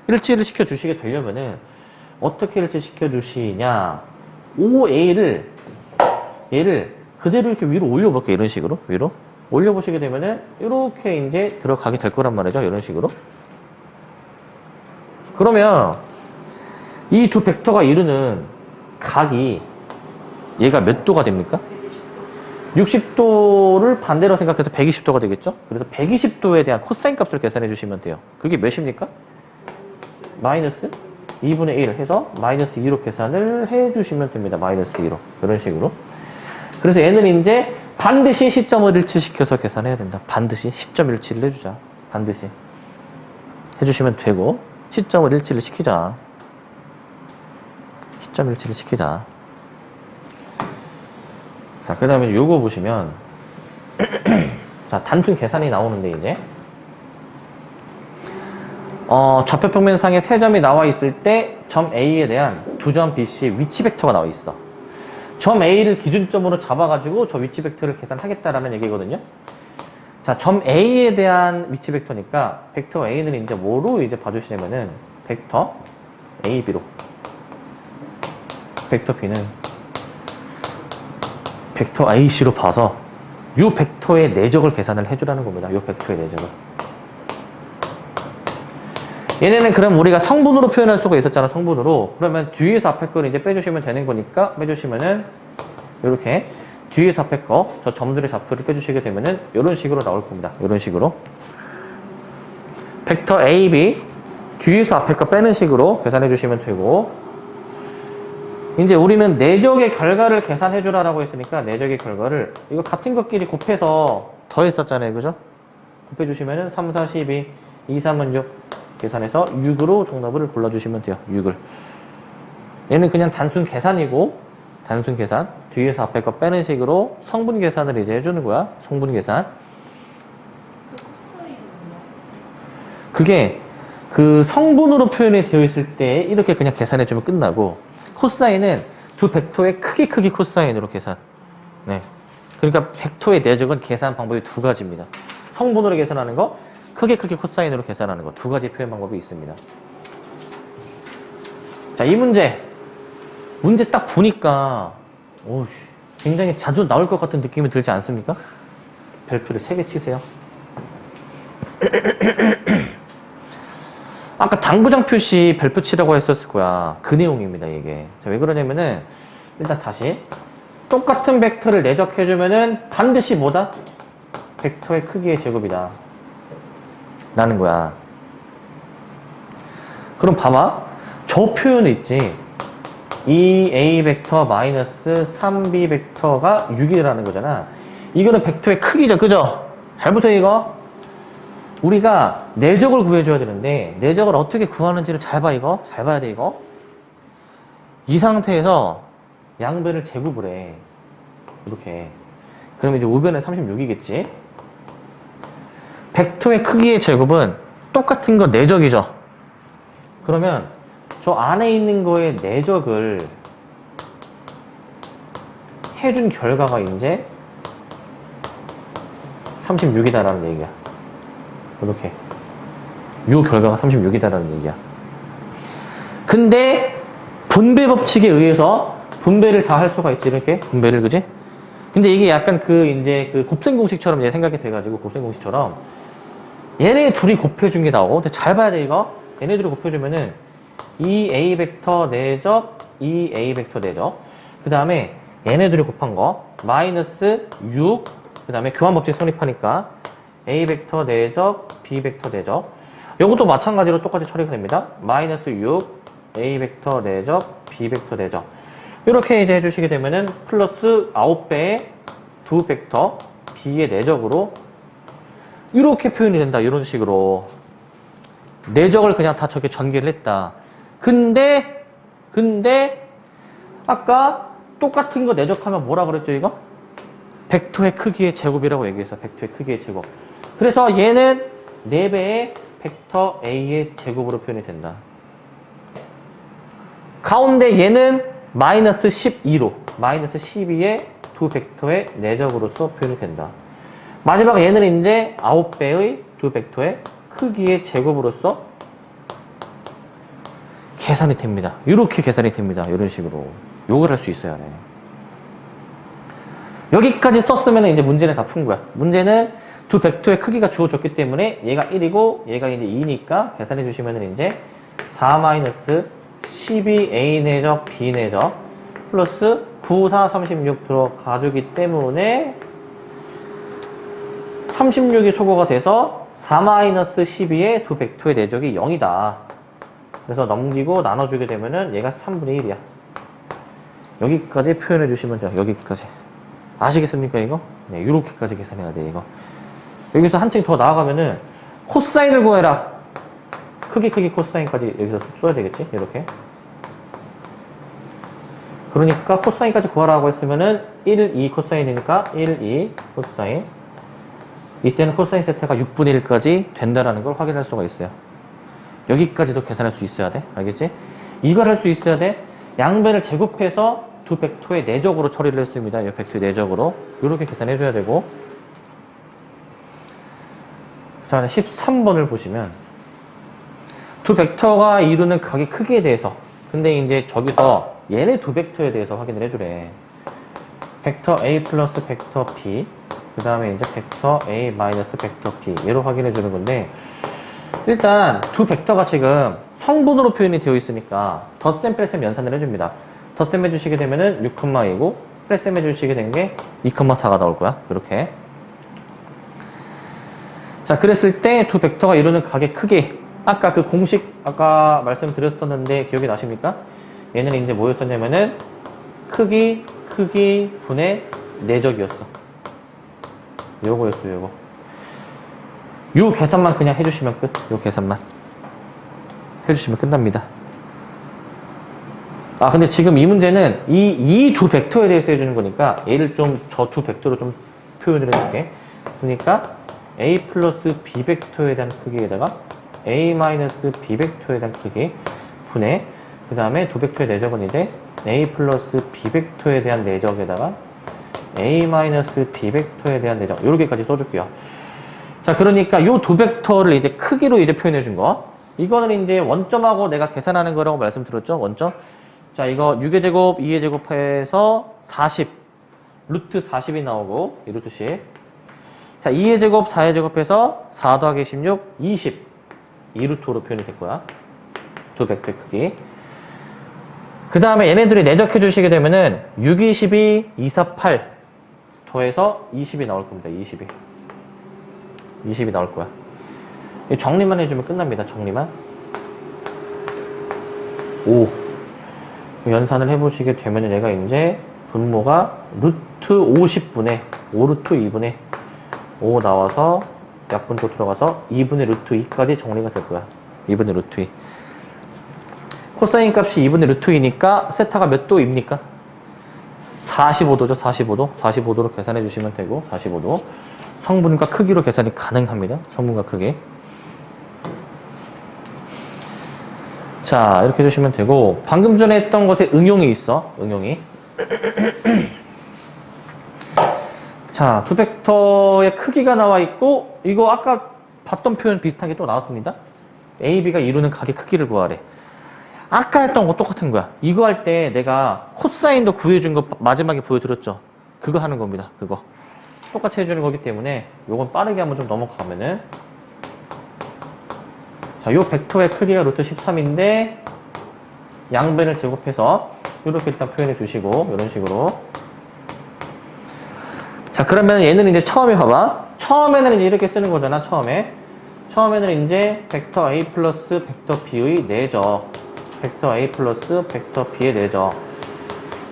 일치를 시켜주시게 되려면은 어떻게 일치시켜 주시냐. OA를 얘를 그대로 이렇게 위로 올려볼게요. 이런 식으로. 위로. 올려보시게 되면은 이렇게 이제 들어가게 될 거란 말이죠. 이런 식으로. 그러면 이 두 벡터가 이루는 각이 얘가 몇 도가 됩니까? 60도를 반대로 생각해서 120도가 되겠죠? 그래서 120도에 대한 코사인 값을 계산해 주시면 돼요. 그게 몇입니까? 마이너스 2분의 1 해서 마이너스 2로 계산을 해 주시면 됩니다. 마이너스 2로. 이런 식으로. 그래서 얘는 이제 반드시 시점을 일치시켜서 계산해야 된다. 반드시 시점 일치를 해주자. 반드시. 해주시면 되고, 시점을 일치를 시키자. 시점 일치를 시키자. 자, 그 다음에 요거 보시면, 자, 단순 계산이 나오는데, 이제. 좌표평면상에 세 점이 나와 있을 때, 점 A에 대한 두 점 BC의 위치 벡터가 나와 있어. 점 A를 기준점으로 잡아가지고 저 위치 벡터를 계산하겠다라는 얘기거든요. 자, 점 A에 대한 위치 벡터니까, 벡터 A는 이제 뭐로 이제 봐주시냐면은, 벡터 AB로. 벡터 B는 벡터 AC로 봐서 요 벡터의 내적을 계산을 해주라는 겁니다. 요 벡터의 내적을. 얘네는 그럼 우리가 성분으로 표현할 수가 있었잖아. 성분으로. 그러면 뒤에서 앞에 거를 이제 빼주시면 되는 거니까 빼주시면은 이렇게 뒤에서 앞에 거 저 점들의 좌표를 빼주시게 되면은 이런 식으로 나올 겁니다. 이런 식으로. 벡터 AB 뒤에서 앞에 거 빼는 식으로 계산해 주시면 되고, 이제 우리는 내적의 결과를 계산해 주라라고 했으니까 내적의 결과를 이거 같은 것끼리 곱해서 더했었잖아요. 그죠? 곱해 주시면은 3, 4, 12, 2, 3은 6 계산해서 6으로 정답을 골라주시면 돼요. 6을. 얘는 그냥 단순 계산이고, 단순 계산. 뒤에서 앞에 거 빼는 식으로 성분 계산을 이제 해주는 거야. 성분 계산. 그게 그 성분으로 표현이 되어 있을 때 이렇게 그냥 계산해주면 끝나고, 코사인은 두 벡터의 크기 코사인으로 계산. 네. 그러니까 벡터의 내적은 계산 방법이 두 가지입니다. 성분으로 계산하는 거, 크기 코사인으로 계산하는 거. 두 가지 표현 방법이 있습니다. 자, 이 문제 딱 보니까 굉장히 자주 나올 것 같은 느낌이 들지 않습니까? 별표를 3개 치세요. 아까 당부장 표시 별표 치라고 했었을 거야. 그 내용입니다, 이게. 자, 왜 그러냐면은, 일단 다시. 똑같은 벡터를 내적해주면은 반드시 뭐다? 벡터의 크기의 제곱이다. 라는 거야. 그럼 봐봐. 저 표현이 있지. 2A 벡터 마이너스 3B 벡터가 6이라는 거잖아. 이거는 벡터의 크기죠. 그죠? 잘 보세요, 이거. 우리가 내적을 구해줘야 되는데, 내적을 어떻게 구하는지를 잘 봐, 이거. 잘 봐야 돼, 이거. 이 상태에서 양변을 제곱을 해. 이렇게. 그러면 이제 우변은 36이겠지. 벡터의 크기의 제곱은 똑같은 거 내적이죠. 그러면 저 안에 있는 거의 내적을 해준 결과가 이제 36이다라는 얘기야. 이렇게. 요 결과가 36이다라는 얘기야. 근데 분배 법칙에 의해서 분배를 다 할 수가 있지. 이렇게 분배를, 그지? 근데 이게 약간 이제 곱셈 공식처럼 이제 생각이 돼가지고, 곱셈 공식처럼 얘네 둘이 곱해준 게 나오고. 근데 잘 봐야 돼, 이거. 얘네 둘이 곱해주면은 이 A 벡터 내적, 이 A 벡터 내적. 그 다음에 얘네 둘이 곱한 거 마이너스 6. 그 다음에 교환 법칙 성립하니까 A 벡터 내적, B 벡터 내적. 요것도 마찬가지로 똑같이 처리가 됩니다. 마이너스 6, A 벡터 내적, B 벡터 내적. 이렇게 이제 해주시게 되면은 플러스 9배의 두 벡터 B의 내적으로 이렇게 표현이 된다. 이런 식으로. 내적을 그냥 다 저렇게 전개를 했다. 근데 아까 똑같은 거 내적하면 뭐라 그랬죠, 이거? 벡터의 크기의 제곱이라고 얘기했어. 벡터의 크기의 제곱. 그래서 얘는 4배의 벡터 A의 제곱으로 표현이 된다. 가운데 얘는 마이너스 12로, 마이너스 12의 두 벡터의 내적으로서 표현이 된다. 마지막 얘는 이제 9배의 두 벡터의 크기의 제곱으로서 계산이 됩니다. 이렇게 계산이 됩니다. 이런 식으로. 요걸 할 수 있어야 돼. 여기까지 썼으면 이제 문제는 다 푼 거야. 문제는 두 벡터의 크기가 주어졌기 때문에 얘가 1이고 얘가 이제 2니까 계산해 주시면 이제 4-12A 내적 B 내적 플러스 9, 4, 36 들어가주기 때문에 36이 소거가 돼서 4-12의 두 벡터의 내적이 0이다. 그래서 넘기고 나눠주게 되면은 얘가 3분의 1이야. 여기까지 표현해 주시면 돼요. 여기까지. 아시겠습니까, 이거? 네, 이렇게까지 계산해야 돼, 이거. 여기서 한층 더 나아가면은 코사인을 구해라. 크기 코사인까지 여기서 써야 되겠지? 이렇게. 그러니까 코사인까지 구하라고 했으면은 1, 2 코사인이니까 1, 2 코사인. 이때는 코사인 세타가 6분의 1까지 된다라는 걸 확인할 수가 있어요. 여기까지도 계산할 수 있어야 돼. 알겠지? 이걸 할 수 있어야 돼. 양변을 제곱해서 두 벡터의 내적으로 처리를 했습니다. 이 벡터의 내적으로. 이렇게 계산해줘야 되고. 자, 13번을 보시면 두 벡터가 이루는 각의 크기에 대해서. 근데 이제 저기서 얘네 두 벡터에 대해서 확인을 해주래. 벡터 A 플러스 벡터 B. 그 다음에 이제 벡터 A 마이너스 벡터 B. 얘로 확인해 주는 건데, 일단 두 벡터가 지금 성분으로 표현이 되어 있으니까 덧셈 뺄셈 연산을 해줍니다. 덧셈 해주시게 되면은 6,2고 뺄셈 해주시게 된 게 2,4가 나올 거야. 이렇게. 자, 그랬을 때 두 벡터가 이루는 각의 크기. 아까 그 공식 아까 말씀드렸었는데 기억이 나십니까? 얘는 이제 뭐였었냐면은 크기 분의 내적이었어. 요거였어, 요거. 요 계산만 그냥 해주시면 끝. 요 계산만 해주시면 끝납니다. 아, 근데 지금 이 문제는 이 두 벡터에 대해서 해주는 거니까 얘를 좀 저 두 벡터로 좀 표현을 해줄게. 그러니까 A 플러스 B 벡터에 대한 크기에다가 A 마이너스 B 벡터에 대한 크기 분의, 그 다음에 두 벡터의 내적은 이제 A 플러스 B 벡터에 대한 내적에다가 A 마이너스 B 벡터에 대한 내적. 요렇게까지 써줄게요. 자, 그러니까 요 두 벡터를 이제 크기로 이제 표현해 준 거. 이거는 이제 원점하고 내가 계산하는 거라고 말씀드렸죠? 원점. 자, 이거 6의 제곱, 2의 제곱해서 40. 루트 40이 나오고, 이 루트 10. 자, 2의 제곱, 4의 제곱해서 4 더하기 16, 20. 2루트로 표현이 될 거야. 두 벡터의 크기. 그 다음에 얘네들이 내적해 주시게 되면은 6, 22, 2, 4, 8 더해서 20이 나올 겁니다. 20이 나올 거야. 정리만 해주면 끝납니다. 정리만. 5. 연산을 해보시게 되면 얘가 이제 분모가 루트 50분의 5 루트 2분의 5 나와서 약분조 들어가서 2분의 루트 2까지 정리가 될 거야. 2분의 루트 2. 코사인 값이 2분의 루트 2니까 세타가 몇 도입니까? 45도죠. 45도. 45도로 계산해 주시면 되고 45도. 성분과 크기로 계산이 가능합니다. 성분과 크기. 자, 이렇게 해주시면 되고 방금 전에 했던 것에 응용이 있어. 응용이. 자, 두 벡터의 크기가 나와 있고 이거 아까 봤던 표현 비슷한 게 또 나왔습니다. A, B가 이루는 각의 크기를 구하래. 아까 했던 거 똑같은 거야. 이거 할 때 내가 코사인도 구해준 거 마지막에 보여드렸죠. 그거 하는 겁니다. 그거. 똑같이 해주는 거기 때문에 요건 빠르게 한번 좀 넘어가면은 자, 요 벡터의 크기가 루트 13인데 양변을 제곱해서 이렇게 일단 표현해 주시고 이런 식으로 자, 그러면 얘는 이제 처음에 봐봐. 처음에는 이제 이렇게 쓰는 거잖아. 처음에는 이제 벡터 A 플러스 벡터 B의 내적 벡터 A 플러스 벡터 B의 내적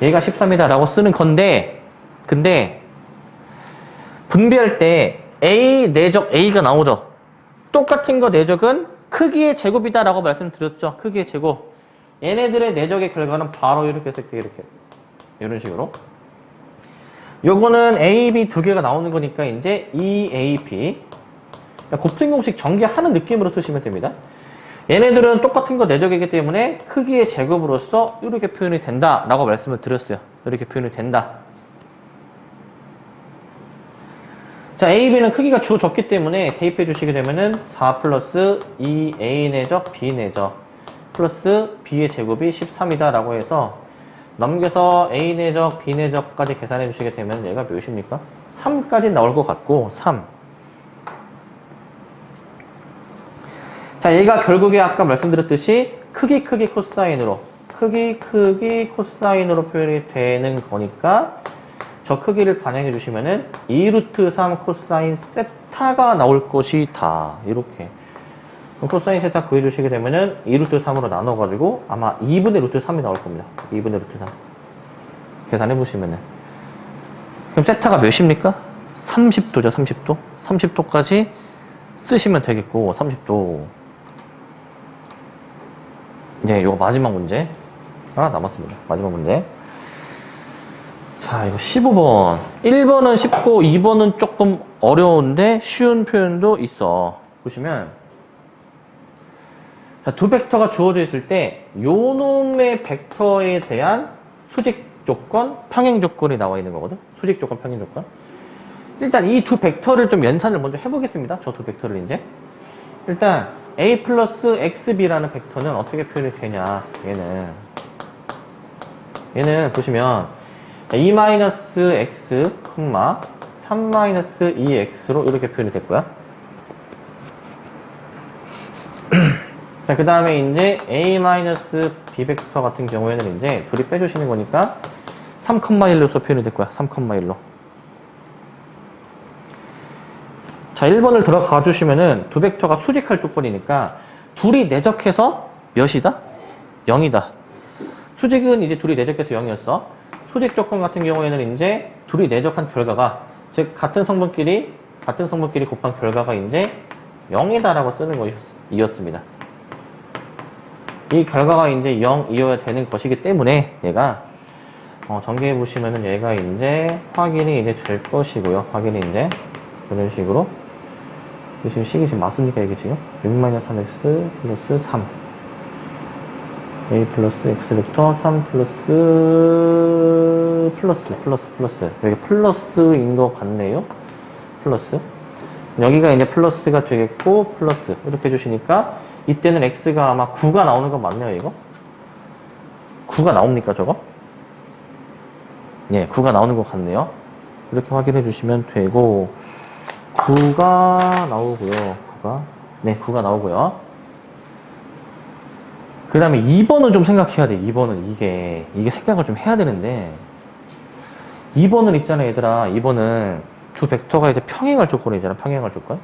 얘가 13이다 라고 쓰는 건데 근데 분배할 때 A 내적 A가 나오죠. 똑같은 거 내적은 크기의 제곱이다 라고 말씀드렸죠. 크기의 제곱. 얘네들의 내적의 결과는 바로 이렇게 쓸게요. 이렇게. 이런 식으로. 요거는 A, B 두 개가 나오는 거니까 이제 EAB. 곱셈 공식 전개하는 느낌으로 쓰시면 됩니다. 얘네들은 똑같은 거 내적이기 때문에 크기의 제곱으로서 이렇게 표현이 된다 라고 말씀을 드렸어요. 이렇게 표현이 된다. 자, A, B는 크기가 주어졌기 때문에 대입해 주시게 되면은 4 플러스 2A 내적 B 내적 플러스 B의 제곱이 13이다 라고 해서 넘겨서 A 내적 B 내적까지 계산해 주시게 되면 얘가 몇입니까? 3까지 나올 것 같고 3. 자, 얘가 결국에 아까 말씀드렸듯이 크기 코사인으로 크기 코사인으로 표현이 되는 거니까 저 크기를 반영해 주시면은 2루트 3 코사인 세타가 나올 것이다. 이렇게. 그럼 코사인 세타 구해 주시게 되면은 2루트 3으로 나눠 가지고 아마 2분의 루트 3이 나올 겁니다. 2분의 루트 3. 계산해 보시면은. 그럼 세타가 몇입니까? 30도죠, 30도. 30도까지 쓰시면 되겠고, 30도. 이제 요거 마지막 문제 하나 남았습니다. 마지막 문제. 자, 이거 15번. 1번은 쉽고 2번은 조금 어려운데 쉬운 표현도 있어. 보시면 자, 두 벡터가 주어져 있을 때 요놈의 벡터에 대한 수직 조건, 평행 조건이 나와 있는 거거든. 수직 조건, 평행 조건. 일단 이 두 벡터를 좀 연산을 먼저 해보겠습니다. 저 두 벡터를 이제. 일단 A 플러스 XB라는 벡터는 어떻게 표현이 되냐. 얘는 보시면 2-x, 3-2x로 이렇게 표현이 됐고요. 자, 그 다음에 이제 A-B 벡터 같은 경우에는 이제 둘이 빼주시는 거니까 3,1로서 표현이 됐고요. 3,1로. 자, 1번을 들어가 주시면은 두 벡터가 수직할 조건이니까 둘이 내적해서 몇이다? 0이다. 수직은 이제 둘이 내적해서 0이었어. 수직 조건 같은 경우에는 이제 둘이 내적한 결과가, 즉 같은 성분끼리 곱한 결과가 이제 0이다라고 쓰는 것이었습니다. 이 결과가 이제 0이어야 되는 것이기 때문에 얘가 전개해 보시면은 얘가 이제 확인이 이제 될 것이고요. 확인이 이제 이런 식으로. 지금 식이 지금 맞습니까? 이게 지금 6-3x 플러스 3 a 플러스 x 벡터 3 플러스 여기 플러스인 것 같네요. 플러스 여기가 이제 플러스가 되겠고 플러스 이렇게 해주시니까 이때는 x가 아마 9가 나오는 거 맞네요. 이거 9가 나옵니까 저거? 예, 9가 나오는 것 같네요. 이렇게 확인해 주시면 되고 9가 나오고요. 9가 나오고요. 그 다음에 2번은 좀 생각해야 돼. 2번은 이게 생각을 좀 해야 되는데 2번은 있잖아 얘들아. 2번은 두 벡터가 이제 평행할 조건이잖아. 평행할 조건.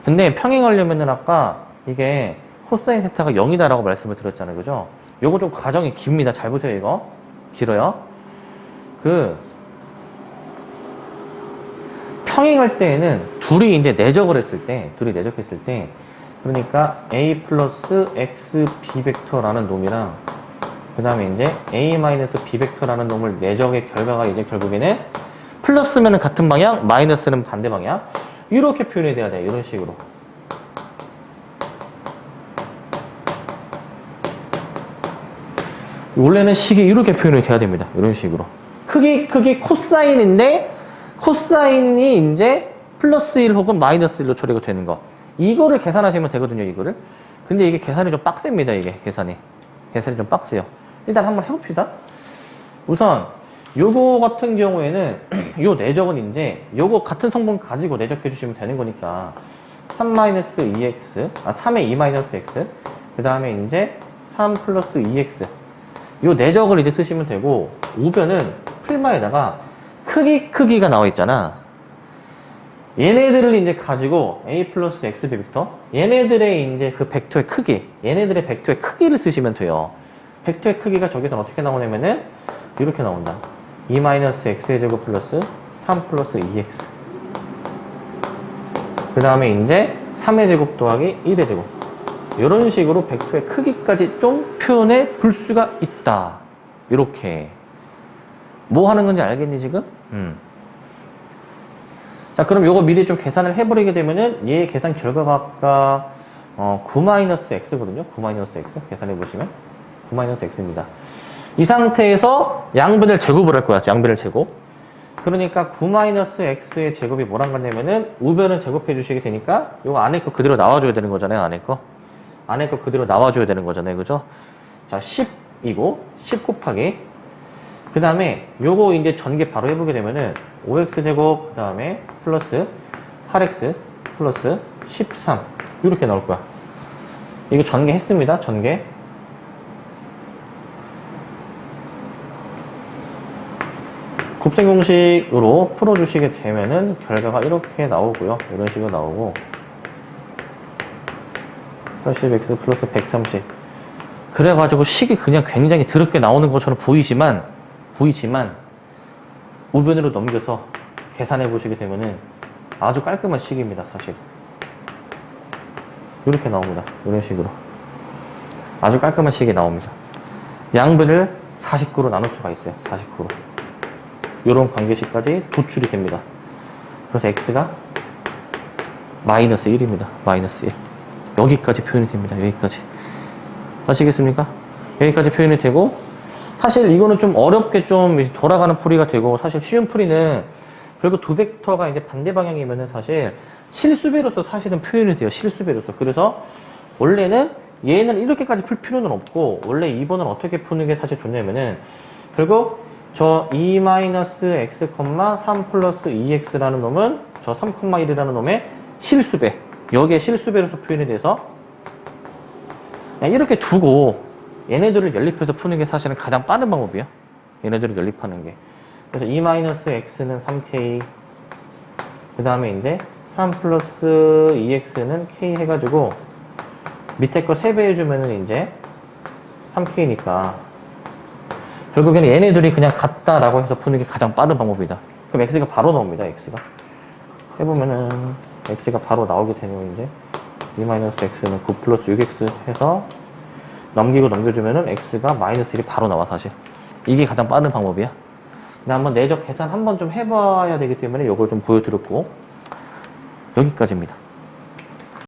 근데 평행하려면은 아까 이게 코사인 세타가 0이다 라고 말씀을 드렸잖아요. 그죠? 요거 좀 과정이 깁니다. 잘 보세요. 이거 길어요. 평행할 때에는 둘이 이제 내적했을 때 그러니까 A 플러스 XB 벡터라는 놈이랑 그 다음에 이제 A-B 벡터라는 놈을 내적의 결과가 이제 결국에는 플러스면은 같은 방향, 마이너스는 반대 방향. 이렇게 표현이 돼야 돼. 이런 식으로. 원래는 식이 이렇게 표현이 돼야 됩니다. 이런 식으로. 크기 코사인인데, 코사인이 이제 플러스 1 혹은 마이너스 1로 처리가 되는 거. 이거를 계산하시면 되거든요, 이거를. 근데 이게 계산이 좀 빡셉니다, 이게 계산이 좀 빡세요. 일단 한번 해봅시다. 우선, 요거 같은 경우에는, 요 내적은 이제, 요거 같은 성분 가지고 내적해 주시면 되는 거니까, 3-2x, 3의 2-x, 그 다음에 이제 3 플러스 2x. 요 내적을 이제 쓰시면 되고, 우변은 풀마에다가 크기가 나와 있잖아. 얘네들을 이제 가지고 A 플러스 X 벡터, 얘네들의 이제 그 벡터의 크기, 얘네들의 벡터의 크기를 쓰시면 돼요. 벡터의 크기가 저기서 어떻게 나오냐면은, 이렇게 나온다. 2-x의 제곱 플러스 3 플러스 2x. 그 다음에 이제 3의 제곱 더하기 1의 제곱. 이런 식으로 벡터의 크기까지 좀 표현해 볼 수가 있다. 이렇게. 뭐 하는 건지 알겠니, 지금? 자, 그럼 요거 미리 좀 계산을 해버리게 되면은, 얘 계산 결과가 아까, 9-x거든요. 9-x. 계산해보시면. 9-x입니다. 이 상태에서 양변을 제곱을 할 거야. 양변을 제곱. 그러니까 9-x의 제곱이 뭐란 거냐면은, 우변을 제곱해 주시게 되니까, 요거 안에 거 그대로 나와줘야 되는 거잖아요. 안에 거. 안에 거 그대로 나와줘야 되는 거잖아요. 그죠? 자, 10이고, 10 곱하기. 그 다음에 요거 이제 전개 바로 해보게 되면은 5x제곱 그 다음에 플러스 8x 플러스 13 이렇게 나올 거야. 이거 전개 했습니다. 전개. 곱셈 공식으로 풀어주시게 되면은 결과가 이렇게 나오고요. 이런 식으로 나오고 80x 플러스 130 그래가지고 식이 그냥 굉장히 더럽게 나오는 것처럼 보이지만 우변으로 넘겨서 계산해 보시게 되면은 아주 깔끔한 식입니다. 사실 이렇게 나옵니다. 이런 식으로 아주 깔끔한 식이 나옵니다. 양변을 49로 나눌 수가 있어요. 49로 이런 관계식까지 도출이 됩니다. 그래서 x가 마이너스 1입니다. 마이너스 1 여기까지 표현이 됩니다. 여기까지 아시겠습니까? 여기까지 표현이 되고 사실 이거는 좀 어렵게 좀 돌아가는 풀이가 되고 사실 쉬운 풀이는 결국 두 벡터가 이제 반대 방향이면은 사실 실수배로서 사실은 표현이 돼요. 실수배로서. 그래서 원래는 얘는 이렇게까지 풀 필요는 없고 원래 2번은 어떻게 푸는 게 사실 좋냐면은 결국 저 2-x, 3 플러스 2x라는 놈은 저 3,1이라는 놈의 실수배. 여기에 실수배로서 표현이 돼서 그냥 이렇게 두고 얘네들을 연립해서 푸는 게 사실은 가장 빠른 방법이야. 얘네들을 연립하는 게. 그래서 2-x는 3k. 그 다음에 이제 3 플러스 2x는 k 해가지고 밑에 거 3배 해주면은 이제 3k니까 결국에는 얘네들이 그냥 같다라고 해서 푸는 게 가장 빠른 방법이다. 그럼 x가 바로 나옵니다. x가. 해보면은 x가 바로 나오게 되면 이제 2-x는 9 플러스 6x 해서 넘기고 넘겨주면은 x가 마이너스 1이 바로 나와 사실. 이게 가장 빠른 방법이야. 근데 한번 내적 계산 한번 좀 해봐야 되기 때문에 이걸 좀 보여드렸고 여기까지입니다.